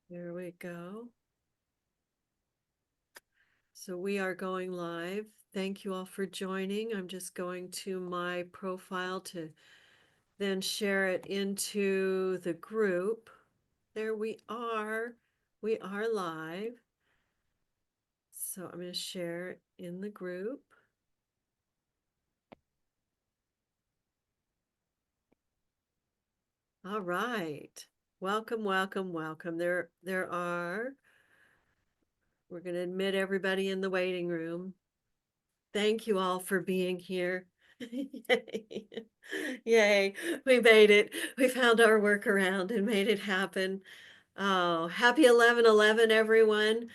Here we go. So we are going live. Thank you all for joining. I'm just going to my profile to then share it into the group. There we are. We are live. So I'm going to share it in the group. All right. Welcome, welcome, welcome. We're going to admit everybody in the waiting room. Thank you all for being here. Yay. Yay. We made it. We found our workaround and made it happen. Oh, happy 11/11, everyone.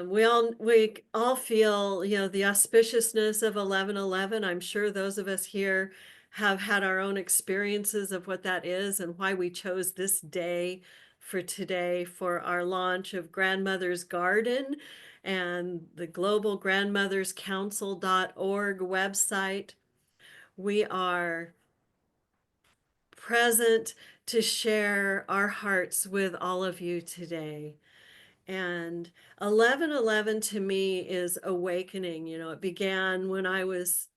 We all feel, the auspiciousness of 11/11. I'm sure those of us here have had our own experiences of what that is and why we chose this day for today for our launch of Grandmother's Garden and the Global Grandmothers Council.org website. We are present to share our hearts with all of you today. And 11/11 to me is awakening. It began when I was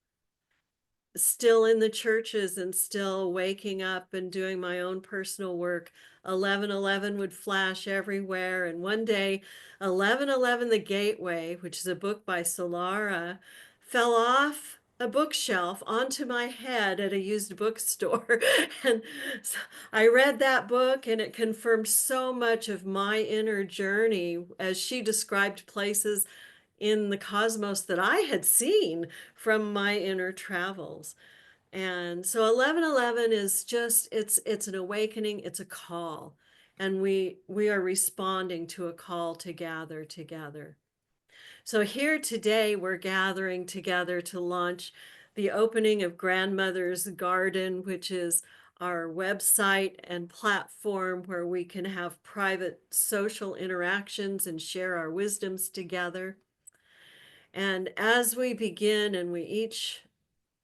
still in the churches and still waking up and doing my own personal work. 11/11 would flash everywhere. And one day, 11/11 The Gateway, which is a book by Solara, fell off a bookshelf onto my head at a used bookstore. And so I read that book and it confirmed so much of my inner journey as she described places in the cosmos that I had seen from my inner travels. And so 11/11 is just it's an awakening, it's a call. And we are responding to a call to gather together. So here today we're gathering together to launch the opening of Grandmother's Garden, which is our website and platform where we can have private social interactions and share our wisdoms together. And as we begin, and we each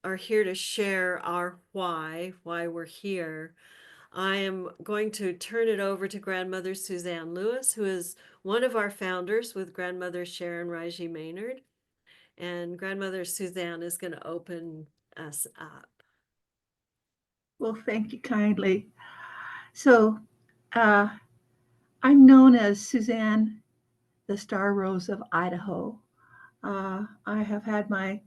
are here to share our why we're here, I am going to turn it over to Grandmother Suzanne Lewis, who is one of our founders with Grandmother Sharon Raji Maynard. And Grandmother Suzanne is going to open us up. Well, thank you kindly. So, uh, I'm known as Suzanne, the Star Rose of Idaho. I have had my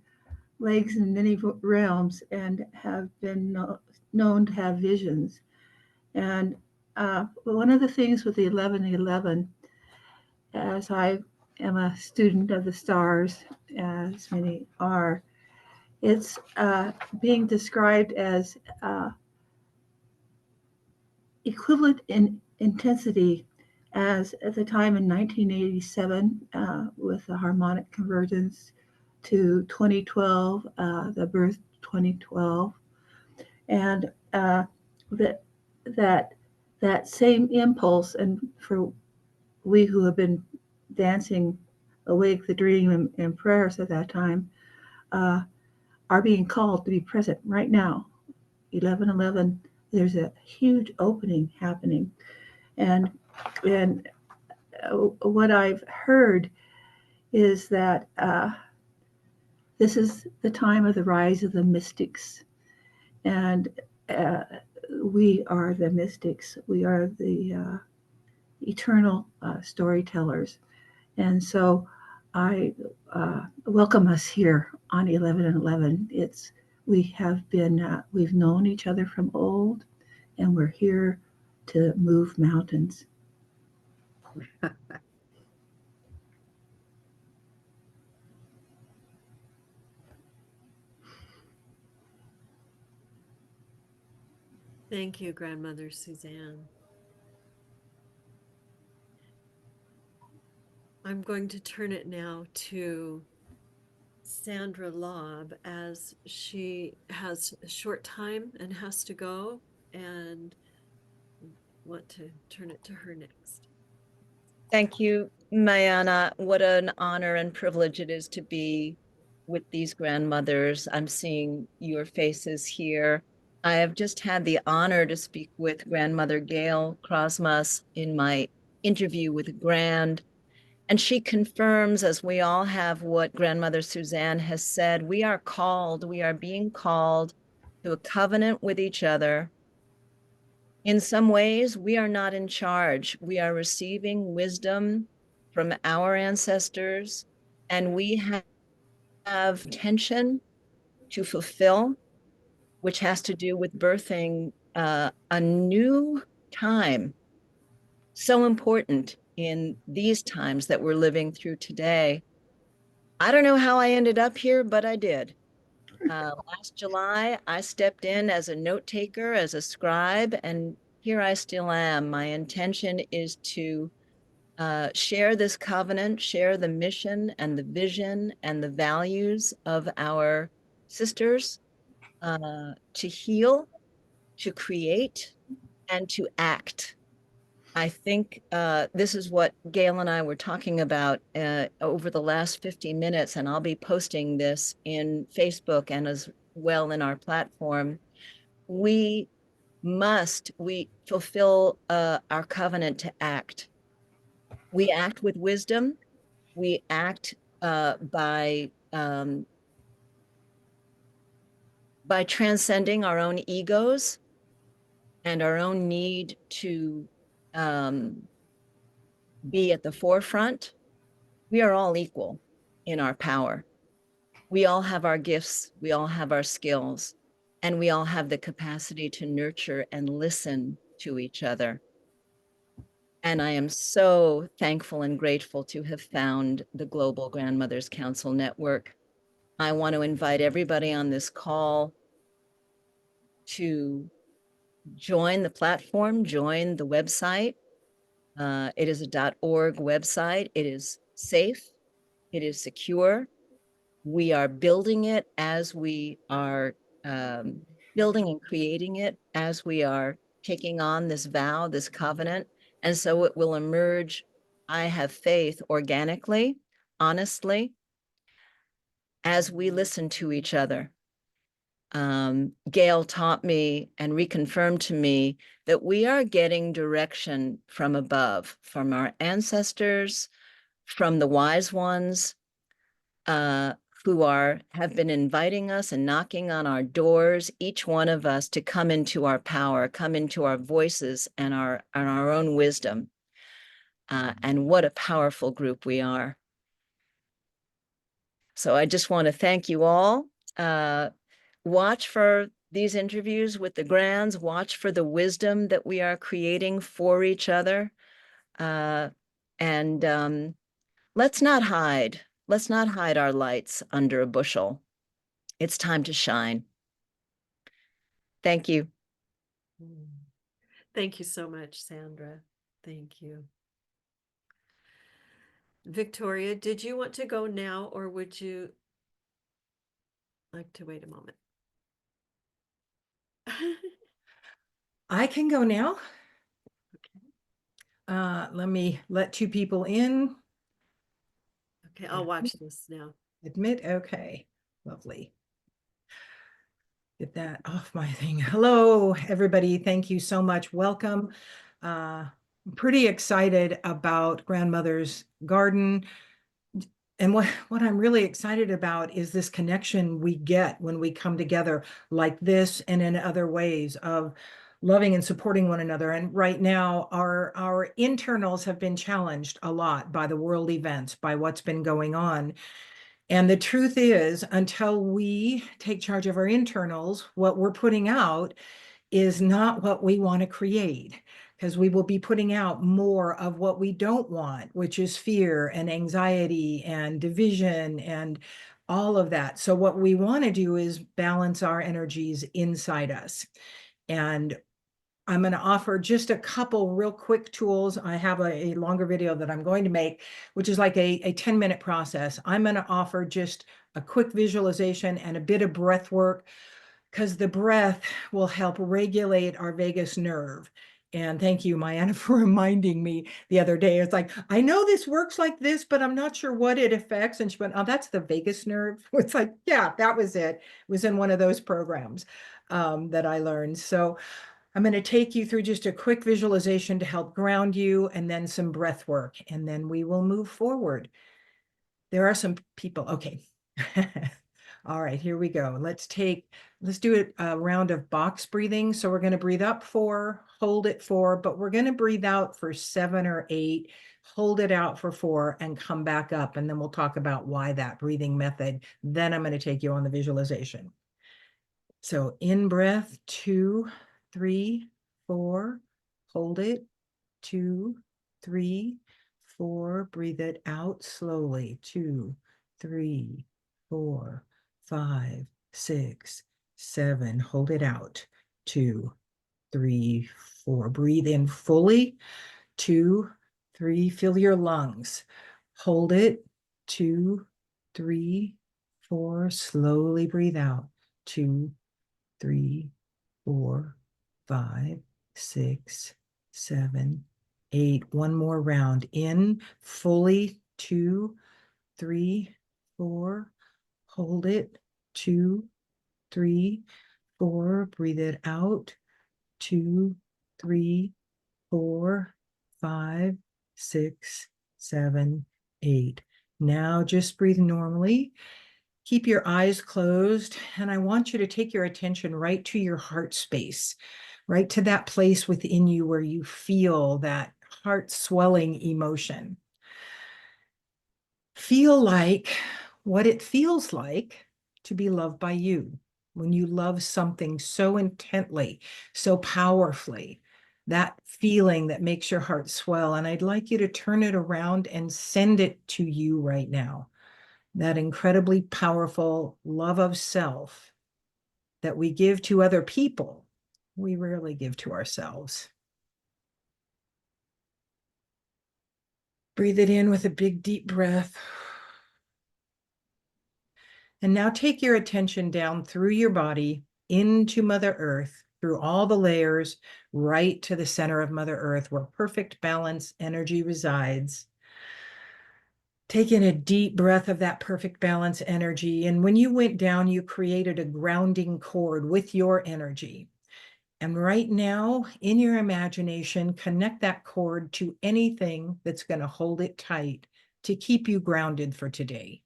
legs in many realms and have been known to have visions. And one of the things with the 11/11, as I am a student of the stars, as many are, it's being described as equivalent in intensity as at the time in 1987 with the harmonic convergence to 2012, the birth 2012, and that that that same impulse, and for we who have been dancing awake the dream and prayers at that time, uh, are being called to be present right now. 11/11. There's a huge opening happening, and and what I've heard is that this is the time of the rise of the mystics, and uh, we are the mystics. We are the eternal storytellers, and so I welcome us here on 11/11. We have been we've known each other from old, and we're here to move mountains. Thank you, Grandmother Suzanne. I'm going to turn it now to Sandra Lobb as she has a short time and has to go, and want to turn it to her next. Thank you, Mayana. What an honor and privilege it is to be with these grandmothers. I'm seeing your faces here. I have just had the honor to speak with Grandmother Gail Krosmas in my interview with Grand. And she confirms, as we all have, what Grandmother Suzanne has said. We are being called to a covenant with each other. In some ways, we are not in charge. We are receiving wisdom from our ancestors, and we have tension to fulfill, which has to do with birthing a new time, so important in these times that we're living through today. I don't know how I ended up here, but I did. Last July, I stepped in as a note taker, as a scribe, and here I still am. My intention is to share this covenant, share the mission and the vision and the values of our sisters, to heal, to create, and to act. I think this is what Gail and I were talking about over the last 50 minutes, and I'll be posting this in Facebook and as well in our platform. We we fulfill our covenant to act. We act with wisdom. We act by transcending our own egos and our own need to um, be at the forefront. We are all equal in our power. We all have our gifts, we all have our skills, and we all have the capacity to nurture and listen to each other. And I am so thankful and grateful to have found the Global Grandmothers Council Network. I want to invite everybody on this call to join the platform, join the website. It is a .org website. It is safe. It is secure. We are building it as we are building and creating it as we are taking on this vow, this covenant. And so it will emerge, I have faith, organically, honestly, as we listen to each other. Gail taught me and reconfirmed to me that we are getting direction from above, from our ancestors, from the wise ones, uh, who have been inviting us and knocking on our doors, each one of us, to come into our power, come into our voices and our own wisdom. And what a powerful group we are. So I just want to thank you all. Watch for these interviews with the Grands, watch for the wisdom that we are creating for each other. And let's not hide. Let's not hide our lights under a bushel. It's time to shine. Thank you. Thank you so much, Sandra. Thank you. Victoria, did you want to go now, or would you like to wait a moment? I can go now. Let me let two people in. Okay, I'll watch this now. Admit, okay, lovely. Get that off my thing. Hello, everybody. Thank you so much. Welcome. I'm pretty excited about Grandmother's Garden. And what I'm really excited about is this connection we get when we come together like this and in other ways of loving and supporting one another. And right now, our internals have been challenged a lot by the world events, by what's been going on. And the truth is, until we take charge of our internals, what we're putting out is not what we want to create, because we will be putting out more of what we don't want, which is fear and anxiety and division and all of that. So what we want to do is balance our energies inside us. And I'm going to offer just a couple real quick tools. I have a longer video that I'm going to make, which is like a 10-minute process. I'm going to offer just a quick visualization and a bit of breath work, because the breath will help regulate our vagus nerve. And thank you, Mayanna, for reminding me the other day. It's like, I know this works like this, but I'm not sure what it affects. And she went, oh, that's the vagus nerve. It's like, yeah, that was it. It was in one of those programs that I learned. So I'm going to take you through just a quick visualization to help ground you, and then some breath work, and then we will move forward. There are some people. Okay. All right, here we go. Let's do a round of box breathing. So we're going to breathe up 4, hold it 4, but we're going to breathe out for 7 or 8, hold it out for 4, and come back up. And then we'll talk about why that breathing method. Then I'm going to take you on the visualization. So in breath, 2, 3, 4, hold it, 2, 3, 4, breathe it out slowly, 2, 3, 4, 5, 6, 7, hold it out, 2, 3, 4, breathe in fully, 2, 3, fill your lungs, hold it, 2, 3, 4, slowly breathe out, 2, 3, 4, 5, 6, 7, 8. One more round. In fully, 2, 3, 4. Hold it, 2, 3, 4. Breathe it out, 2, 3, 4, 5, 6, 7, 8. Now just breathe normally. Keep your eyes closed, and I want you to take your attention right to your heart space, right to that place within you where you feel that heart swelling emotion. Feel like what it feels like to be loved by you. When you love something so intently, so powerfully, that feeling that makes your heart swell. And I'd like you to turn it around and send it to you right now. That incredibly powerful love of self that we give to other people, we rarely give to ourselves. Breathe it in with a big, deep breath. And now take your attention down through your body into Mother Earth, through all the layers, right to the center of Mother Earth, where perfect balance energy resides. Take in a deep breath of that perfect balance energy. And when you went down, you created a grounding cord with your energy. And right now, in your imagination, connect that cord to anything that's going to hold it tight to keep you grounded for today.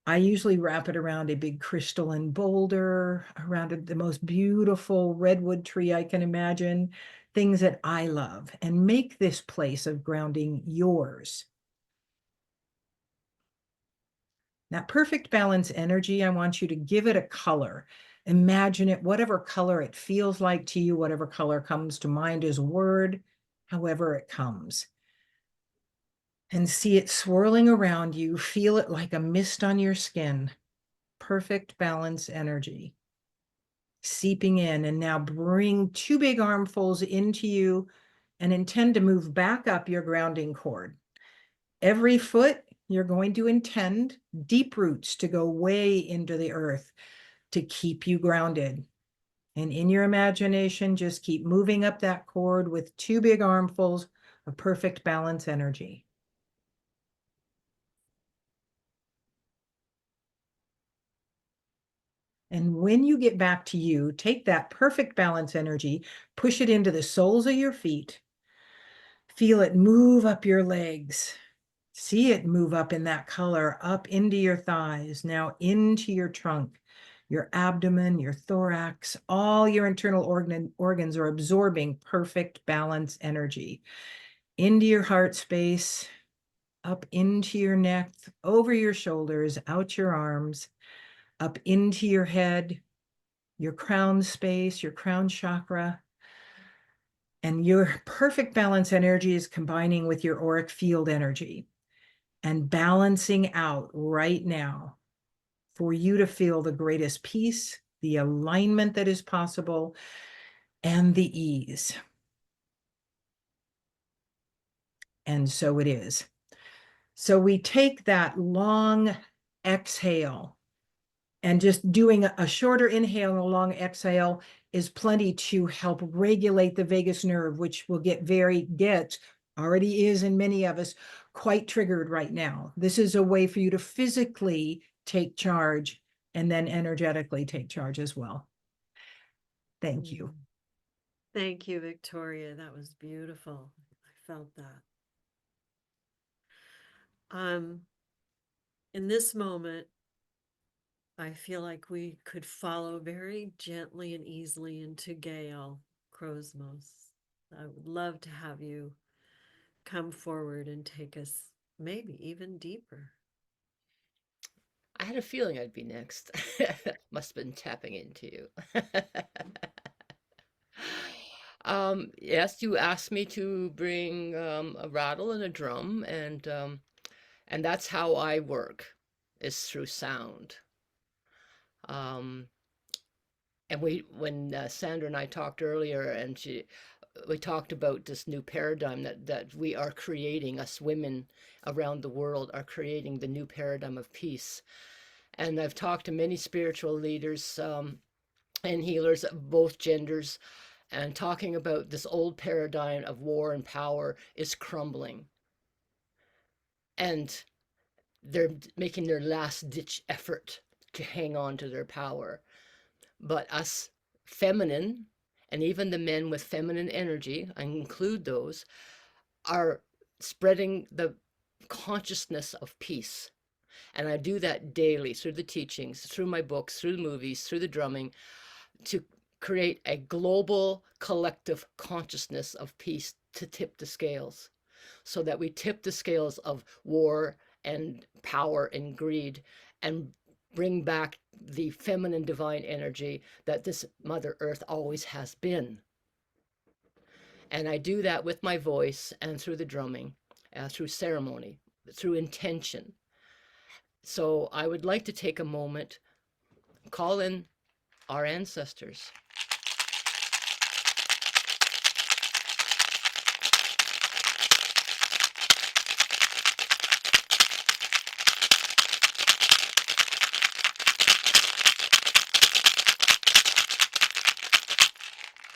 I usually wrap it around a big crystalline boulder, around the most beautiful redwood tree I can imagine, things that I love, and make this place of grounding yours. That perfect balance energy, I want you to give it a color. Imagine it, whatever color it feels like to you, whatever color comes to mind as word, however it comes. And see it swirling around you. Feel it like a mist on your skin. Perfect balance energy. Seeping in, and now bring 2 big armfuls into you and intend to move back up your grounding cord. Every foot, you're going to intend deep roots to go way into the earth to keep you grounded. And in your imagination, just keep moving up that cord with 2 big armfuls of perfect balance energy. And when you get back to you, take that perfect balance energy, push it into the soles of your feet. Feel it move up your legs. See it move up in that color, up into your thighs, now into your trunk, your abdomen, your thorax. All your internal organs are absorbing perfect balance energy. Into your heart space, up into your neck, over your shoulders, out your arms, up into your head, your crown space, your crown chakra. And your perfect balance energy is combining with your auric field energy and balancing out right now for you to feel the greatest peace, the alignment that is possible, and the ease. And so it is. So we take that long exhale, and just doing a shorter inhale and a long exhale is plenty to help regulate the vagus nerve, which will already is in many of us, quite triggered right now. This is a way for you to physically take charge and then energetically take charge as well. Thank you. Thank you, Victoria. That was beautiful. I felt that. In this moment, I feel like we could follow very gently and easily into Gail Krosmos. I would love to have you come forward and take us maybe even deeper. I had a feeling I'd be next. Must have been tapping into you. Yes, you asked me to bring a rattle and a drum, and that's how I work, is through sound. Um, and when Sandra and I talked earlier, and we talked about this new paradigm that we are creating, us women around the world are creating the new paradigm of peace. And I've talked to many spiritual leaders and healers of both genders, and talking about this old paradigm of war and power is crumbling. And they're making their last ditch effort to hang on to their power. But us feminine, and even the men with feminine energy, I include those, are spreading the consciousness of peace. And I do that daily through the teachings, through my books, through the movies, through the drumming, to create a global collective consciousness of peace to tip the scales, so that we tip the scales of war and power and greed and bring back the feminine divine energy that this Mother Earth always has been. And I do that with my voice and through the drumming, through ceremony, through intention. So I would like to take a moment, call in our ancestors.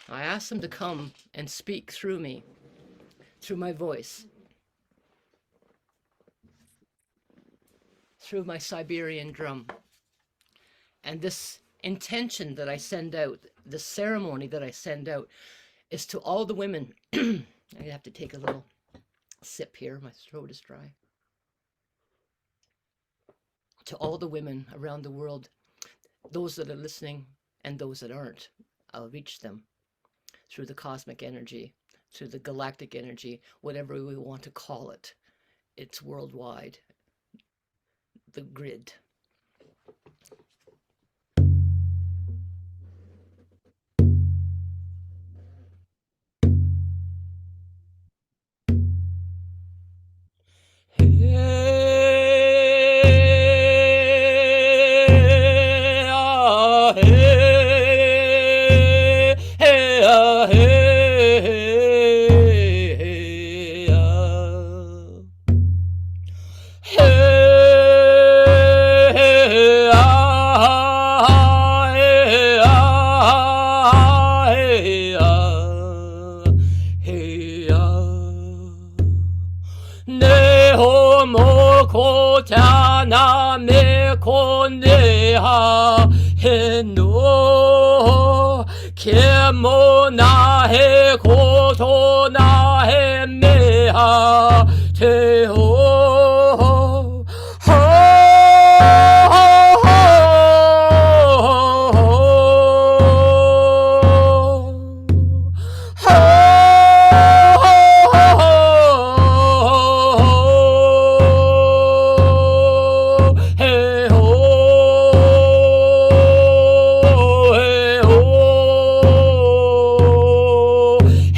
I ask them to come and speak through me, through my voice, through my Siberian drum. And this intention that I send out, the ceremony that I send out, is to all the women. I have to take a little sip here, my throat is dry. To all the women around the world, those that are listening and those that aren't, I'll reach them through the cosmic energy, through the galactic energy, whatever we want to call it. It's worldwide, the grid.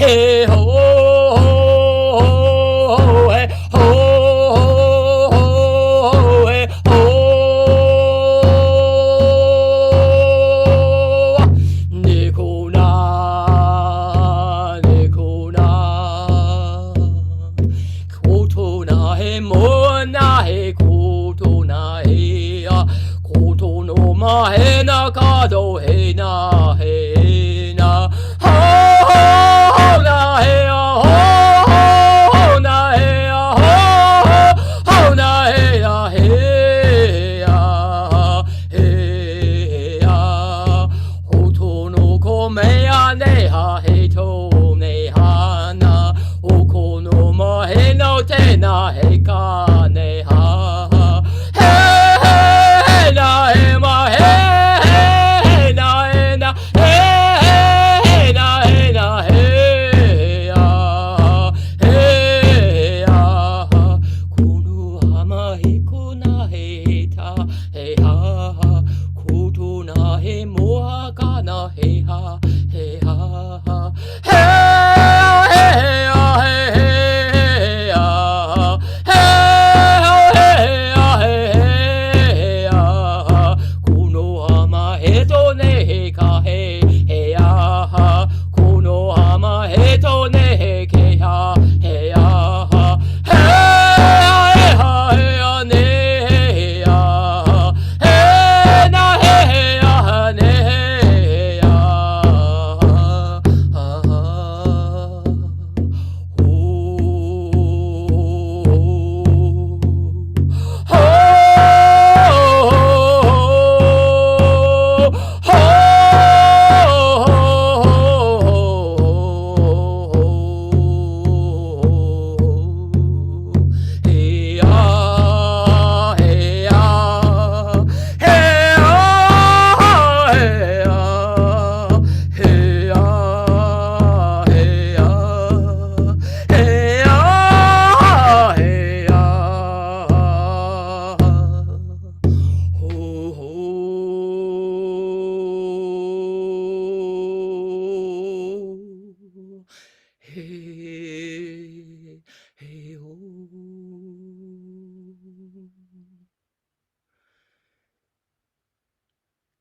Hey ho, hey ho. ねはへとねはなおこのまへのてなへかねはへなへまへなへなへなへなへやへやこの甘いこなへたへはことなへもはかなへはへはへへやへへやへやこの甘へとねへかへへやこの甘へとねへけやへやへはへやねへやへなへやねへや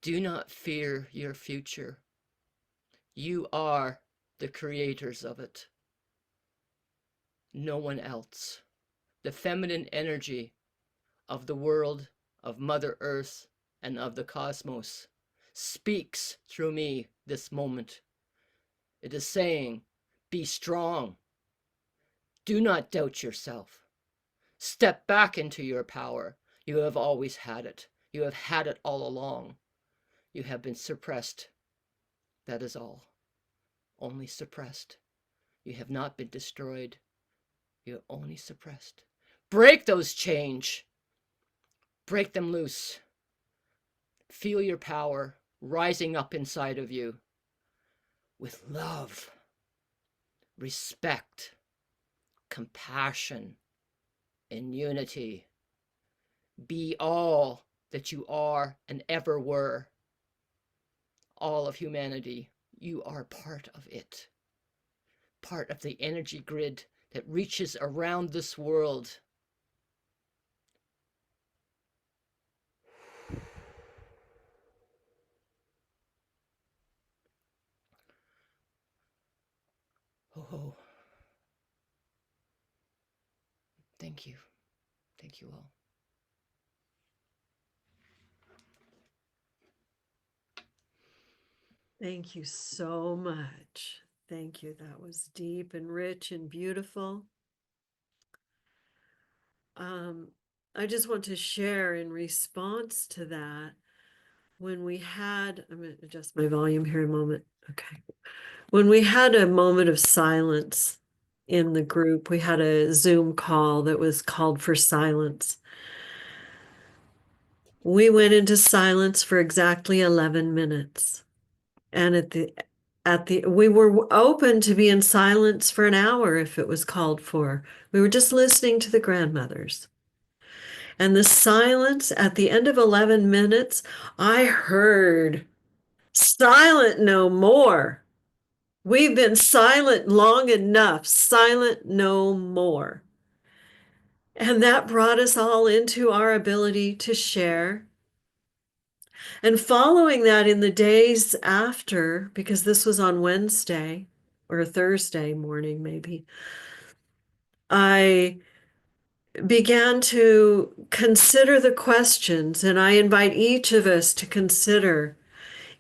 Do not fear your future. You are the creators of it. No one else. The feminine energy of the world, of Mother Earth, and of the cosmos speaks through me this moment. It is saying, be strong. Do not doubt yourself. Step back into your power. You have always had it. You have had it all along. You have been suppressed. That is all. Only suppressed. You have not been destroyed. You have only suppressed. Break those chains. Break them loose. Feel your power rising up inside of you with love, respect, compassion, and unity. Be all that you are and ever were. All of humanity, you are part of it. Part of the energy grid that reaches around this world. Oh, thank you. Thank you all. Thank you so much. Thank you. That was deep and rich and beautiful. I just want to share in response to that. When we had, I'm going to adjust my volume here a moment. Okay. When we had a moment of silence in the group, we had a Zoom call that was called for silence. We went into silence for exactly 11 minutes. And we were open to be in silence for an hour if it was called for. We were just listening to the grandmothers. And the silence at the end of 11 minutes, I heard, silent no more. We've been silent long enough, silent no more. And that brought us all into our ability to share. And following that in the days after, because this was on Wednesday or Thursday morning, maybe, I began to consider the questions, and I invite each of us to consider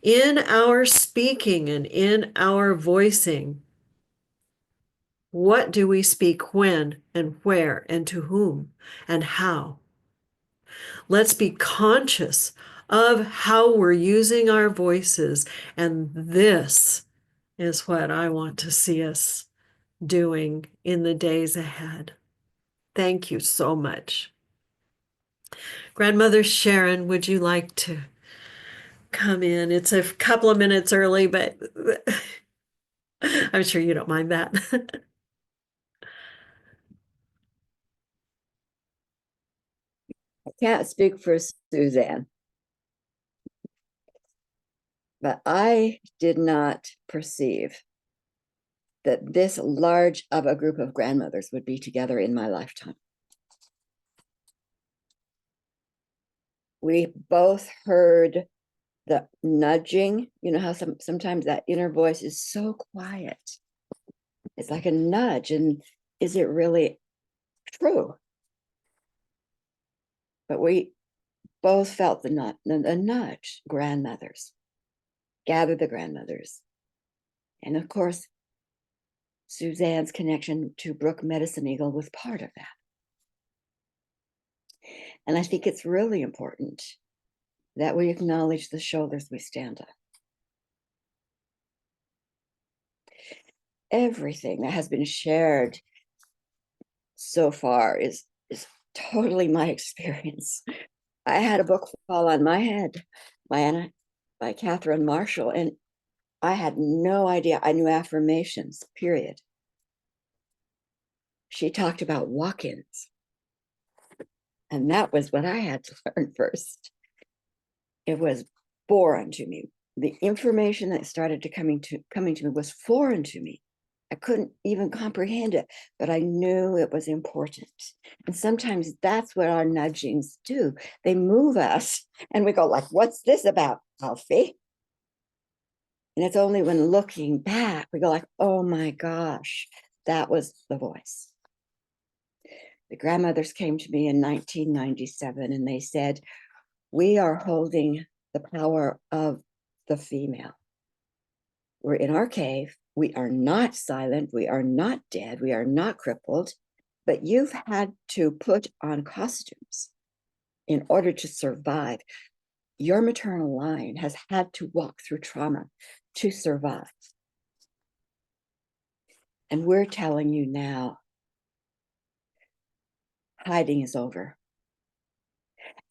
in our speaking and in our voicing, what do we speak when and where and to whom and how? Let's be conscious of how we're using our voices, and this is what I want to see us doing in the days ahead. Thank you so much. Grandmother Sharon, would you like to come in? It's a couple of minutes early, but I'm sure you don't mind that. I can't speak for Suzanne, but I did not perceive that this large of a group of grandmothers would be together in my lifetime. We both heard the nudging. You know how sometimes that inner voice is so quiet. It's like a nudge, and is it really true? But we both felt the nudge, grandmothers, gather the grandmothers. And of course, Suzanne's connection to Brooke Medicine Eagle was part of that. And I think it's really important that we acknowledge the shoulders we stand on. Everything that has been shared so far is totally my experience. I had a book fall on my head by Catherine Marshall, and I had no idea. I knew affirmations, period. She talked about walk-ins, and that was what I had to learn first. It was foreign to me. The information that started to coming to me was foreign to me. I couldn't even comprehend it, but I knew it was important. And sometimes that's what our nudgings do. They move us and we go like, what's this about, Alfie? And it's only when looking back, we go like, oh my gosh, that was the voice. The grandmothers came to me in 1997 and they said, we are holding the power of the female. We're in our cave. We are not silent. We are not dead. We are not crippled. But you've had to put on costumes in order to survive. Your maternal line has had to walk through trauma to survive. And we're telling you now, hiding is over.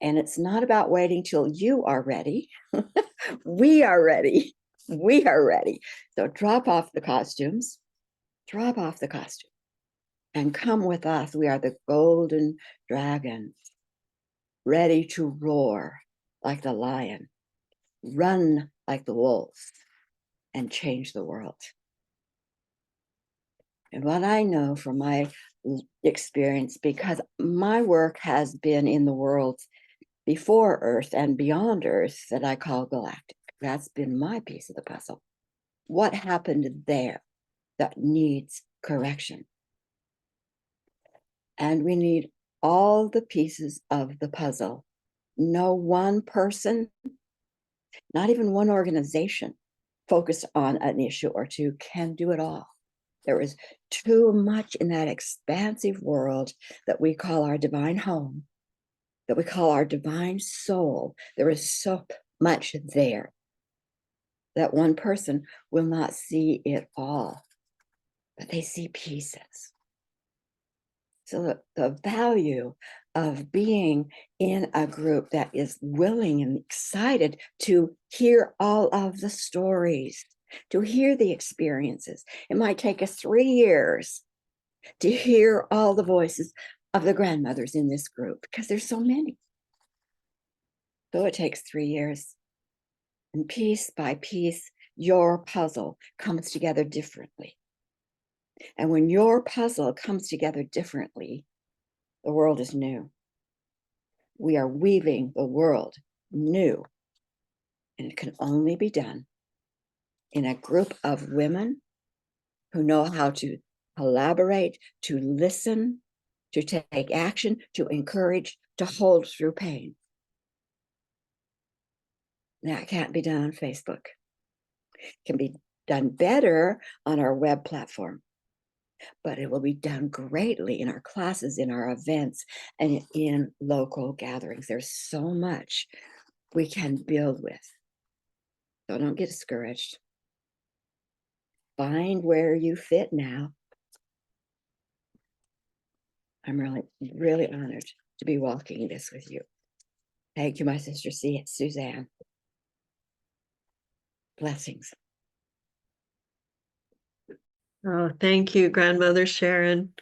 And it's not about waiting till you are ready. We are ready. We are ready. So drop off the costumes, and come with us. We are the golden dragons, ready to roar like the lion, run like the wolf, and change the world. And what I know from my experience, because my work has been in the world before Earth and beyond Earth that I call galactic. That's been my piece of the puzzle. What happened there that needs correction? And we need all the pieces of the puzzle. No one person, not even one organization focused on an issue or two can do it all. There is too much in that expansive world that we call our divine home, that we call our divine soul. There is so much there that one person will not see it all, but they see pieces. So the value of being in a group that is willing and excited to hear all of the stories, to hear the experiences. It might take us 3 years to hear all the voices of the grandmothers in this group because there's so many. So it takes 3 years. And piece by piece, your puzzle comes together differently. And when your puzzle comes together differently, the world is new. We are weaving the world new. And it can only be done in a group of women who know how to collaborate, to listen, to take action, to encourage, to hold through pain. That can't be done on Facebook. It can be done better on our web platform, but it will be done greatly in our classes, in our events, and in local gatherings. There's so much we can build with. So don't get discouraged. find where you fit now. I'm really, really honored to be walking this with you. Thank you, my sister Suzanne. Blessings. Oh, thank you, Grandmother Sharon.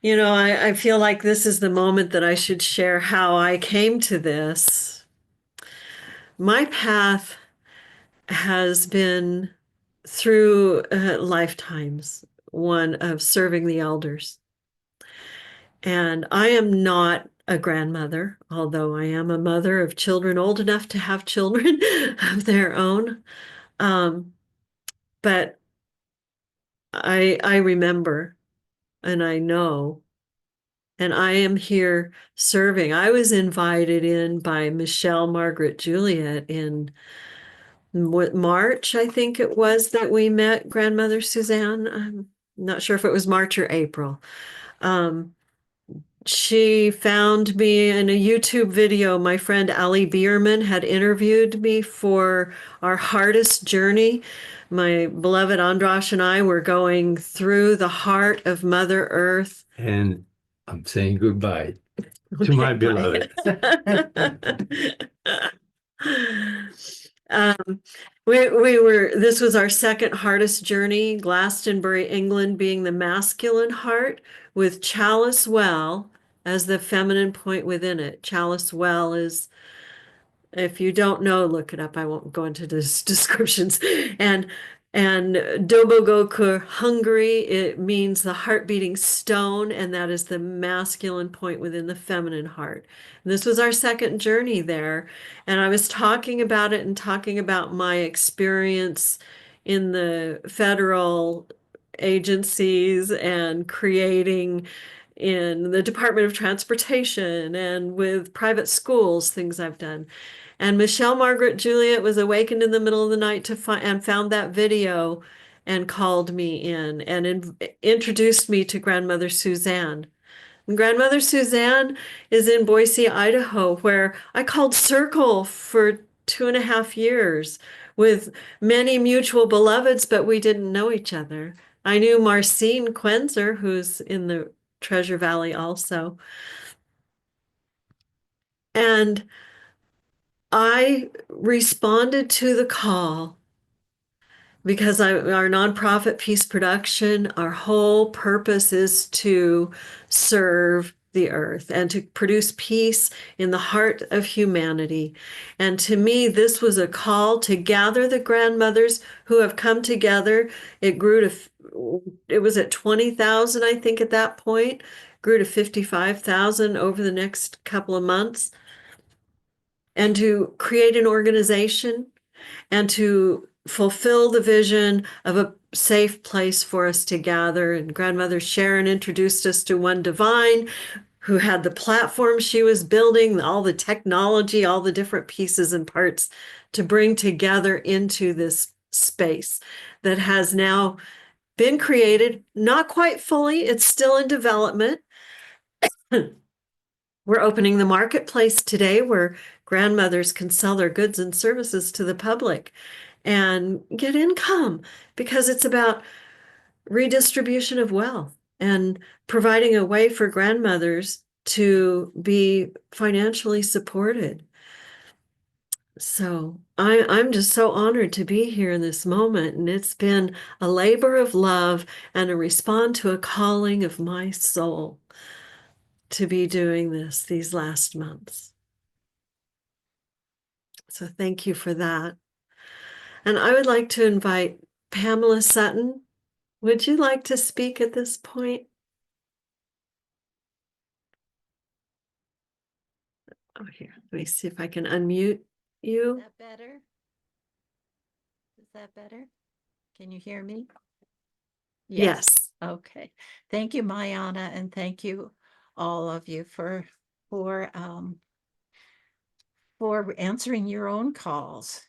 You know, I feel like this is the moment that I should share how I came to this. My path has been through lifetimes, one of serving the elders. And I am not a grandmother, although I am a mother of children old enough to have children of their own. But I remember and I know, and I am here serving. I was invited in by Michelle Margaret Juliet in March, I think it was, that we met Grandmother Suzanne. I'm not sure if it was March or April. She found me in a YouTube video. My friend Ali Bierman had interviewed me for our hardest journey. My beloved Andras and I were going through the heart of Mother Earth. And I'm saying goodbye to my beloved. Um, we were, this was our second hardest journey, Glastonbury, England being the masculine heart, with Chalice Well as the feminine point within it. Chalice Well is, if you don't know, look it up. I won't go into this descriptions. And Dobogokur, Hungary, it means the heart beating stone, and that is the masculine point within the feminine heart. And this was our second journey there. And I was talking about it and talking about my experience in the federal agencies and creating in the Department of Transportation and with private schools, things I've done. And Michelle Margaret Juliet was awakened in the middle of the night to find and found that video and called me in and introduced me to Grandmother Suzanne. And Grandmother Suzanne is in Boise, Idaho, where I called Circle for 2.5 years with many mutual beloveds, but we didn't know each other. I knew Marcine Quenzer, who's in the Treasure Valley also. And I responded to the call because our nonprofit Peace Production, our whole purpose is to serve the earth and to produce peace in the heart of humanity. And to me, this was a call to gather the grandmothers who have come together. It grew to, it was at 20,000, I think, at that point, grew to 55,000 over the next couple of months. And to create an organization and to fulfill the vision of a safe place for us to gather. And Grandmother Sharon introduced us to One Divine, who had the platform she was building, all the technology, all the different pieces and parts to bring together into this space that has now been created, not quite fully, it's still in development. We're opening the marketplace today where grandmothers can sell their goods and services to the public and get income, because it's about redistribution of wealth and providing a way for grandmothers to be financially supported. So I'm just so honored to be here in this moment. And it's been a labor of love and a respond to a calling of my soul to be doing this these last months. So thank you for that. And I would like to invite Pamela Sutton. Would you like to speak at this point? Oh, here, let me see if I can unmute you. Is that better? Is that better? Can you hear me? Yes. Okay. Thank you, Mayana, and thank you all of you for answering your own calls.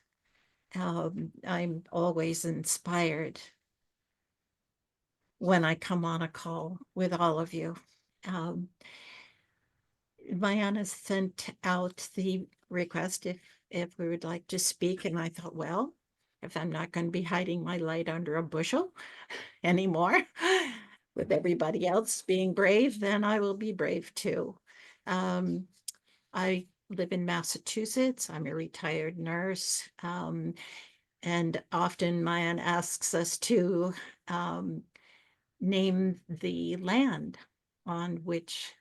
I'm always inspired when I come on a call with all of you. Mayana sent out the request if we would like to speak, and I thought, well, if I'm not going to be hiding my light under a bushel anymore, with everybody else being brave, then I will be brave too. I live in Massachusetts. I'm a retired nurse. And often Mayan asks us to name the land on which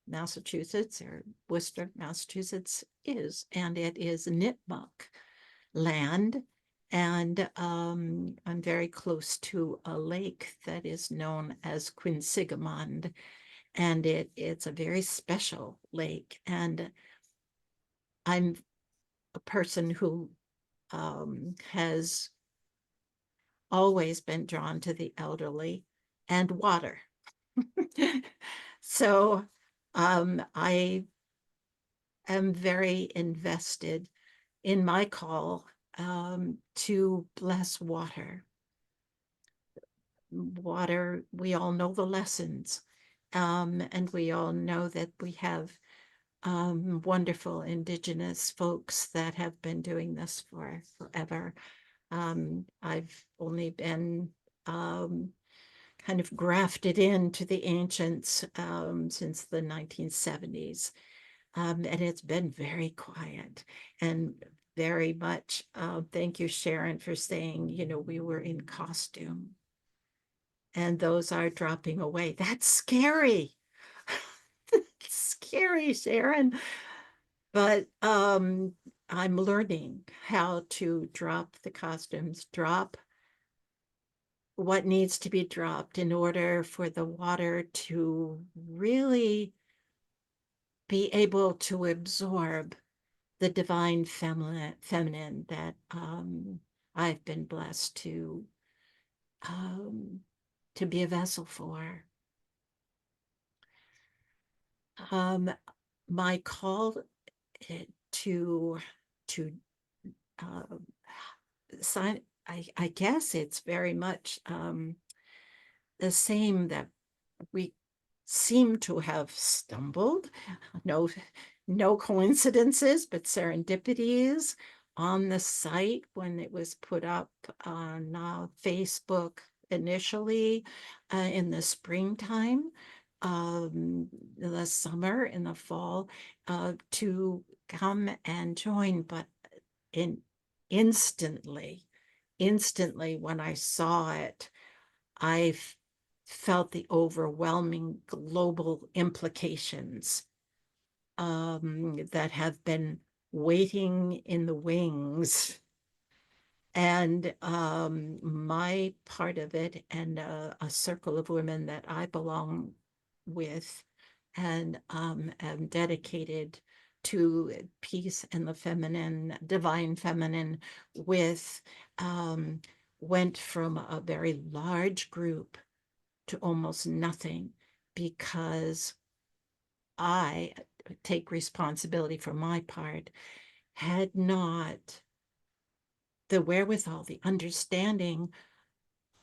Massachusetts or Worcester, Massachusetts is, and it is Nipmuc land. And I'm very close to a lake that is known as Quinsigamond, and it's a very special lake. And I'm a person who has always been drawn to the elderly and water. So I am very invested in my call to bless water. Water, we all know the lessons, and we all know that we have wonderful indigenous folks that have been doing this for forever. I've only been kind of grafted into the ancients since the 1970s. And it's been very quiet and very much, thank you, Sharon, for saying, we were in costume. And those are dropping away. That's scary. It's scary, Sharon. But I'm learning how to drop the costumes, drop what needs to be dropped in order for the water to really be able to absorb the divine feminine that I've been blessed to be a vessel for. My call to sign, I guess it's very much the same that we seem to have stumbled. No coincidences, but serendipities on the site when it was put up on Facebook initially in the springtime, the summer, in the fall, to come and join. But instantly when I saw it, I felt the overwhelming global implications that have been waiting in the wings. And my part of it, and a circle of women that I belong with and am dedicated to peace and the feminine, divine feminine, with went from a very large group to almost nothing, because I take responsibility for my part, had not the wherewithal, the understanding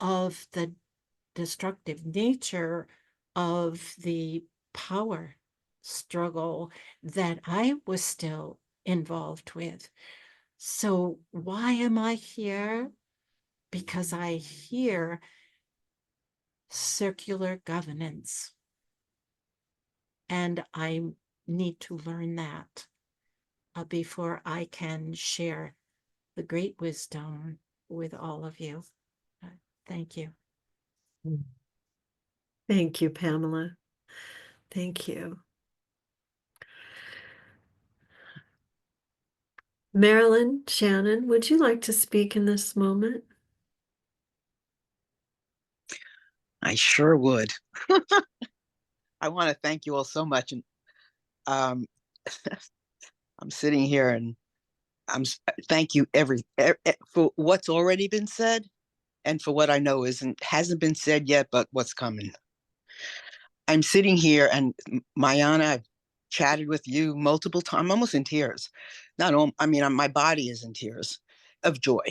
of the destructive nature of the power struggle that I was still involved with. So why am I here? Because I hear circular governance, and I need to learn that before I can share the great wisdom with all of you. Thank you. Thank you, Pamela. Thank you. Marilyn, Shannon, would you like to speak in this moment? I sure would. I want to thank you all so much. And I'm sitting here and thank you for what's already been said and for what I know hasn't been said yet, but what's coming. I'm sitting here and Mayana, I've chatted with you multiple times. I'm almost in tears. Not all, I mean, my body is in tears of joy.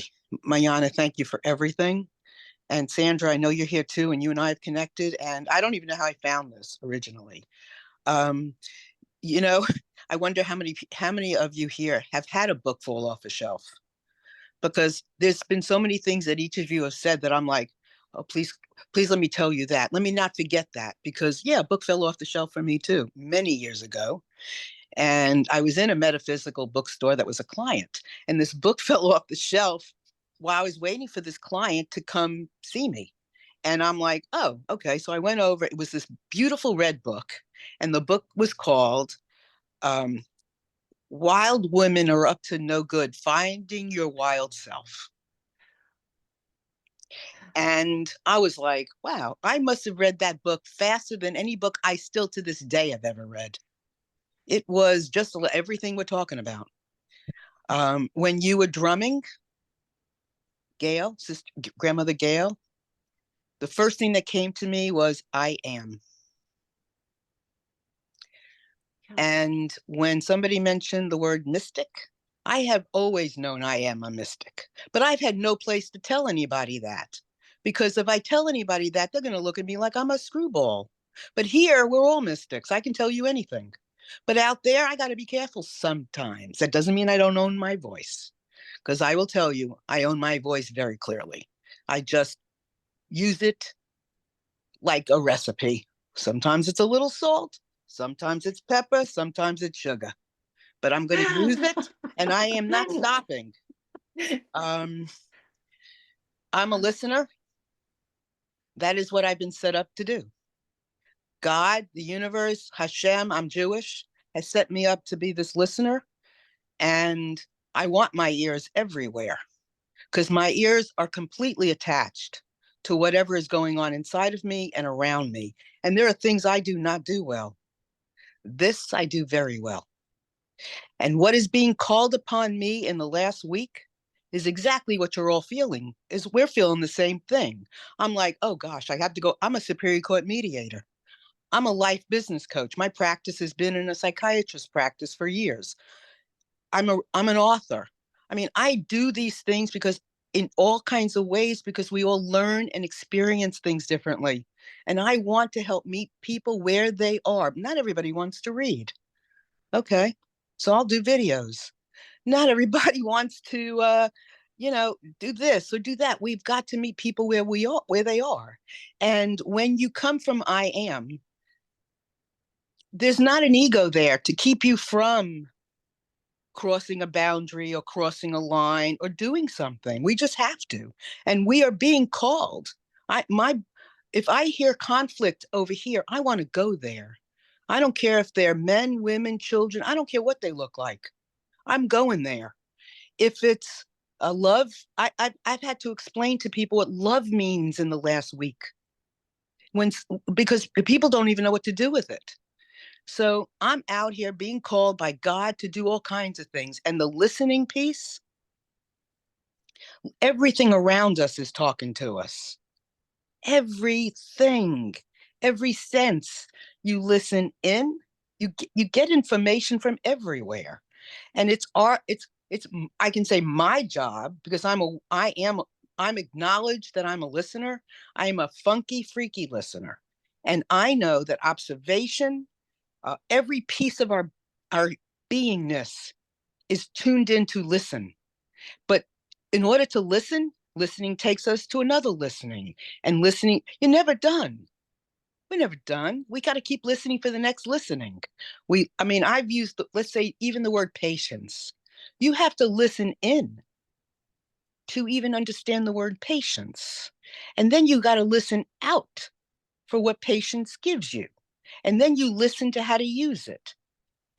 Mayana, thank you for everything. And Sandra, I know you're here too, and you and I have connected. And I don't even know how I found this originally. You know, I wonder how many of you here have had a book fall off a shelf. because there's been so many things that each of you have said that I'm like, oh, please, please let me tell you that. Let me not forget that, because yeah, a book fell off the shelf for me too, many years ago. And I was in a metaphysical bookstore that was a client, and this book fell off the shelf while I was waiting for this client to come see me. And I'm like, oh, okay. So I went over, it was this beautiful red book, and the book was called Wild Women Are Up to No Good, Finding Your Wild Self. And I was like, wow, I must have read that book faster than any book I still to this day have ever read. It was just everything we're talking about. When you were drumming, Gail, sister, grandmother Gail, the first thing that came to me was I am. And when somebody mentioned the word mystic, I have always known I am a mystic, but I've had no place to tell anybody that, because if I tell anybody that, they're going to look at me like I'm a screwball. But here, we're all mystics. I can tell you anything. But out there, I got to be careful sometimes. That doesn't mean I don't own my voice, because I will tell you, I own my voice very clearly. I just use it like a recipe. Sometimes it's a little salt, sometimes it's pepper, sometimes it's sugar. But I'm going to use it, and I am not stopping. I'm a listener. That is what I've been set up to do. God, the universe, Hashem, I'm Jewish, has set me up to be this listener. And I want my ears everywhere, because my ears are completely attached to whatever is going on inside of me and around me. And there are things I do not do well. This I do very well. And what is being called upon me in the last week is exactly what you're all feeling, is we're feeling the same thing. I'm like, oh gosh, I have to go. I'm a Superior Court mediator. I'm a life business coach. My practice has been in a psychiatrist practice for years. I'm an author. I mean, I do these things because in all kinds of ways, because we all learn and experience things differently. And I want to help meet people where they are. Not everybody wants to read. Okay. So I'll do videos. Not everybody wants to do this or do that. We've got to meet people where we are, where they are. And when you come from I am, there's not an ego there to keep you from crossing a boundary or crossing a line or doing something. We just have to. And we are being called. If I hear conflict over here, I want to go there. I don't care if they're men, women, children. I don't care what they look like. I'm going there. If it's a love, I've had to explain to people what love means in the last week, because people don't even know what to do with it. So I'm out here being called by God to do all kinds of things. And the listening piece, everything around us is talking to us. Everything, every sense. You listen in, you get information from everywhere. And it's I can say my job, because I'm acknowledged that I'm a listener. I'm a funky, freaky listener. And I know that observation, every piece of our beingness is tuned in to listen. But in order to listen, listening takes us to another listening. And listening, you're never done. We're never done. We got to keep listening for the next listening. I've used, let's say, even the word patience. You have to listen in to even understand the word patience. And then you got to listen out for what patience gives you. And then you listen to how to use it.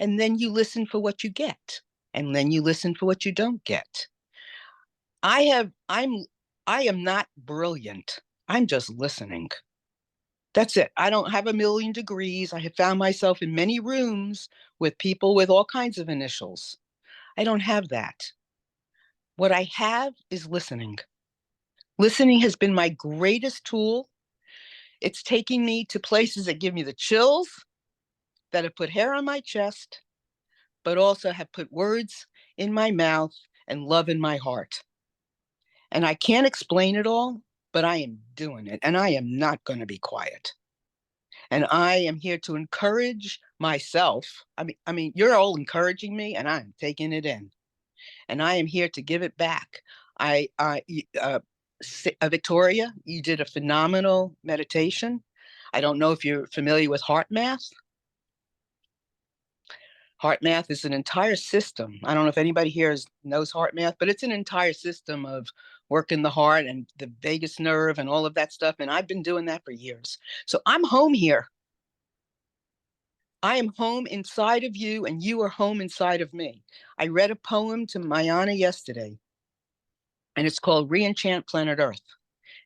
And then you listen for what you get. And then you listen for what you don't get. I am not brilliant. I'm just listening. That's it. I don't have a million degrees. I have found myself in many rooms with people with all kinds of initials. I don't have that. What I have is listening. Listening has been my greatest tool. It's taking me to places that give me the chills, that have put hair on my chest, but also have put words in my mouth and love in my heart. And I can't explain it all, but I am doing it. And I am not going to be quiet. And I am here to encourage myself. I mean, you're all encouraging me, and I'm taking it in. And I am here to give it back. Victoria, you did a phenomenal meditation. I don't know if you're familiar with heart math. Heart math is an entire system. I don't know if anybody here knows heart math, but it's an entire system of working the heart and the vagus nerve and all of that stuff. And I've been doing that for years. So I'm home here. I am home inside of you, and you are home inside of me. I read a poem to Mayana yesterday, and it's called Re-Enchant Planet Earth.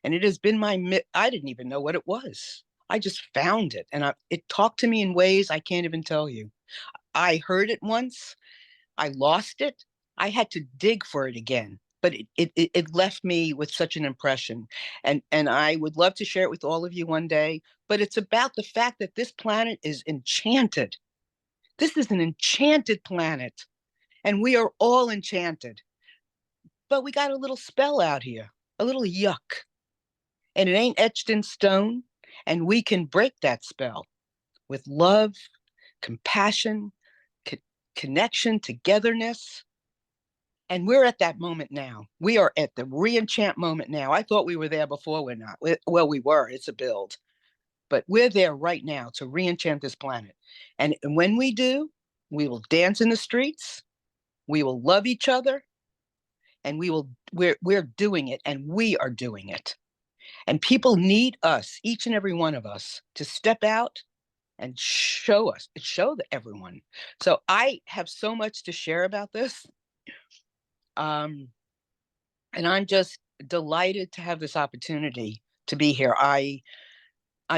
And it has been I didn't even know what it was. I just found it, and it talked to me in ways I can't even tell you. I heard it once, I lost it. I had to dig for it again, but it left me with such an impression. And I would love to share it with all of you one day, but it's about the fact that this planet is enchanted. This is an enchanted planet, and we are all enchanted. But we got a little spell out here, a little yuck, and it ain't etched in stone, and we can break that spell with love, compassion, connection, togetherness. And we're at that moment now. We are at the re-enchant moment now. I thought we were there before. We're not. Well, we were. It's a build. But we're there right now to re-enchant this planet. And when we do, we will dance in the streets. We will love each other. And we're doing it, and we are doing it. And people need us, each and every one of us, to step out and show everyone. So I have so much to share about this. And I'm just delighted to have this opportunity to be here. I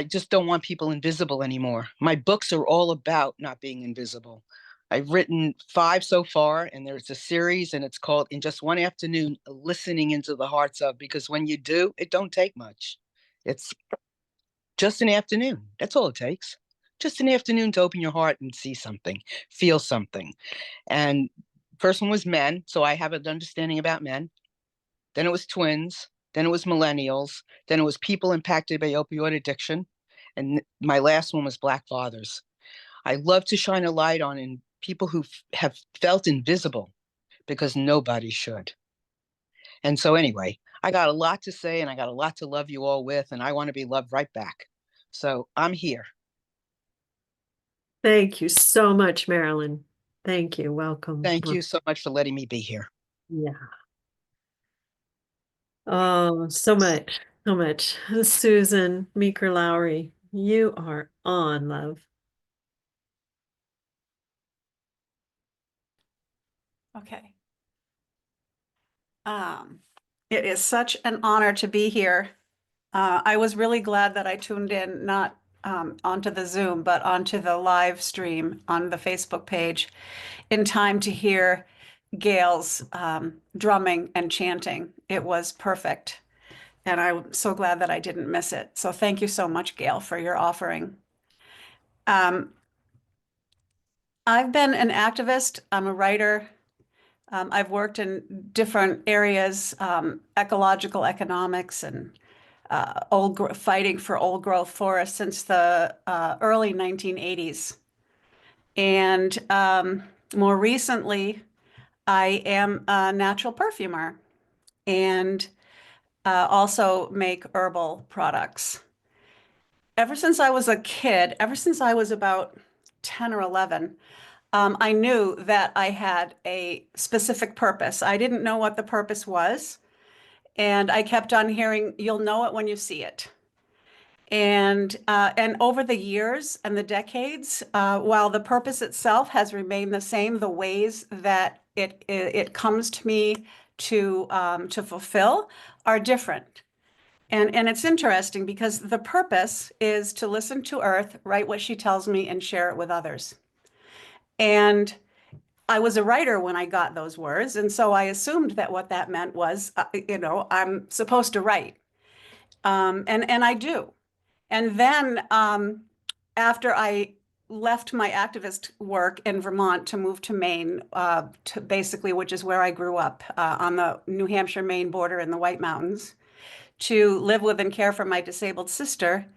just don't want people invisible anymore. My books are all about not being invisible. I've written 5 so far, and there's a series, and it's called In Just One Afternoon, Listening into the Hearts of, because when you do, it don't take much. It's just an afternoon. That's all it takes. Just an afternoon to open your heart and see something, feel something. And first one was men, so I have an understanding about men. Then it was twins. Then it was millennials. Then it was people impacted by opioid addiction. And my last one was Black fathers. I love to shine a light on people who have felt invisible, because nobody should. And so anyway, I got a lot to say, and I got a lot to love you all with, and I want to be loved right back. So I'm here. Thank you so much, Marilyn. Thank you. Welcome. Thank you so much for letting me be here. Yeah. Oh, so much, so much. Susan Meeker Lowry, you are on, love. Okay. It is such an honor to be here. I was really glad that I tuned in, not onto the Zoom, but onto the live stream on the Facebook page in time to hear Gail's drumming and chanting. It was perfect. And I'm so glad that I didn't miss it. So thank you so much, Gail, for your offering. I've been an activist. I'm a writer. I've worked in different areas, ecological economics and fighting for old growth forests since the early 1980s. And more recently, I am a natural perfumer and also make herbal products. Ever since I was a kid, ever since I was about 10 or 11, I knew that I had a specific purpose. I didn't know what the purpose was. And I kept on hearing, you'll know it when you see it. And over the years and the decades, while the purpose itself has remained the same, the ways that it comes to me to fulfill are different. And it's interesting because the purpose is to listen to Earth, write what she tells me, and share it with others. And I was a writer when I got those words, and so I assumed that what that meant was, I'm supposed to write, and I do. And then after I left my activist work in Vermont to move to Maine, to basically, which is where I grew up, on the New Hampshire-Maine border in the White Mountains, to live with and care for my disabled sister,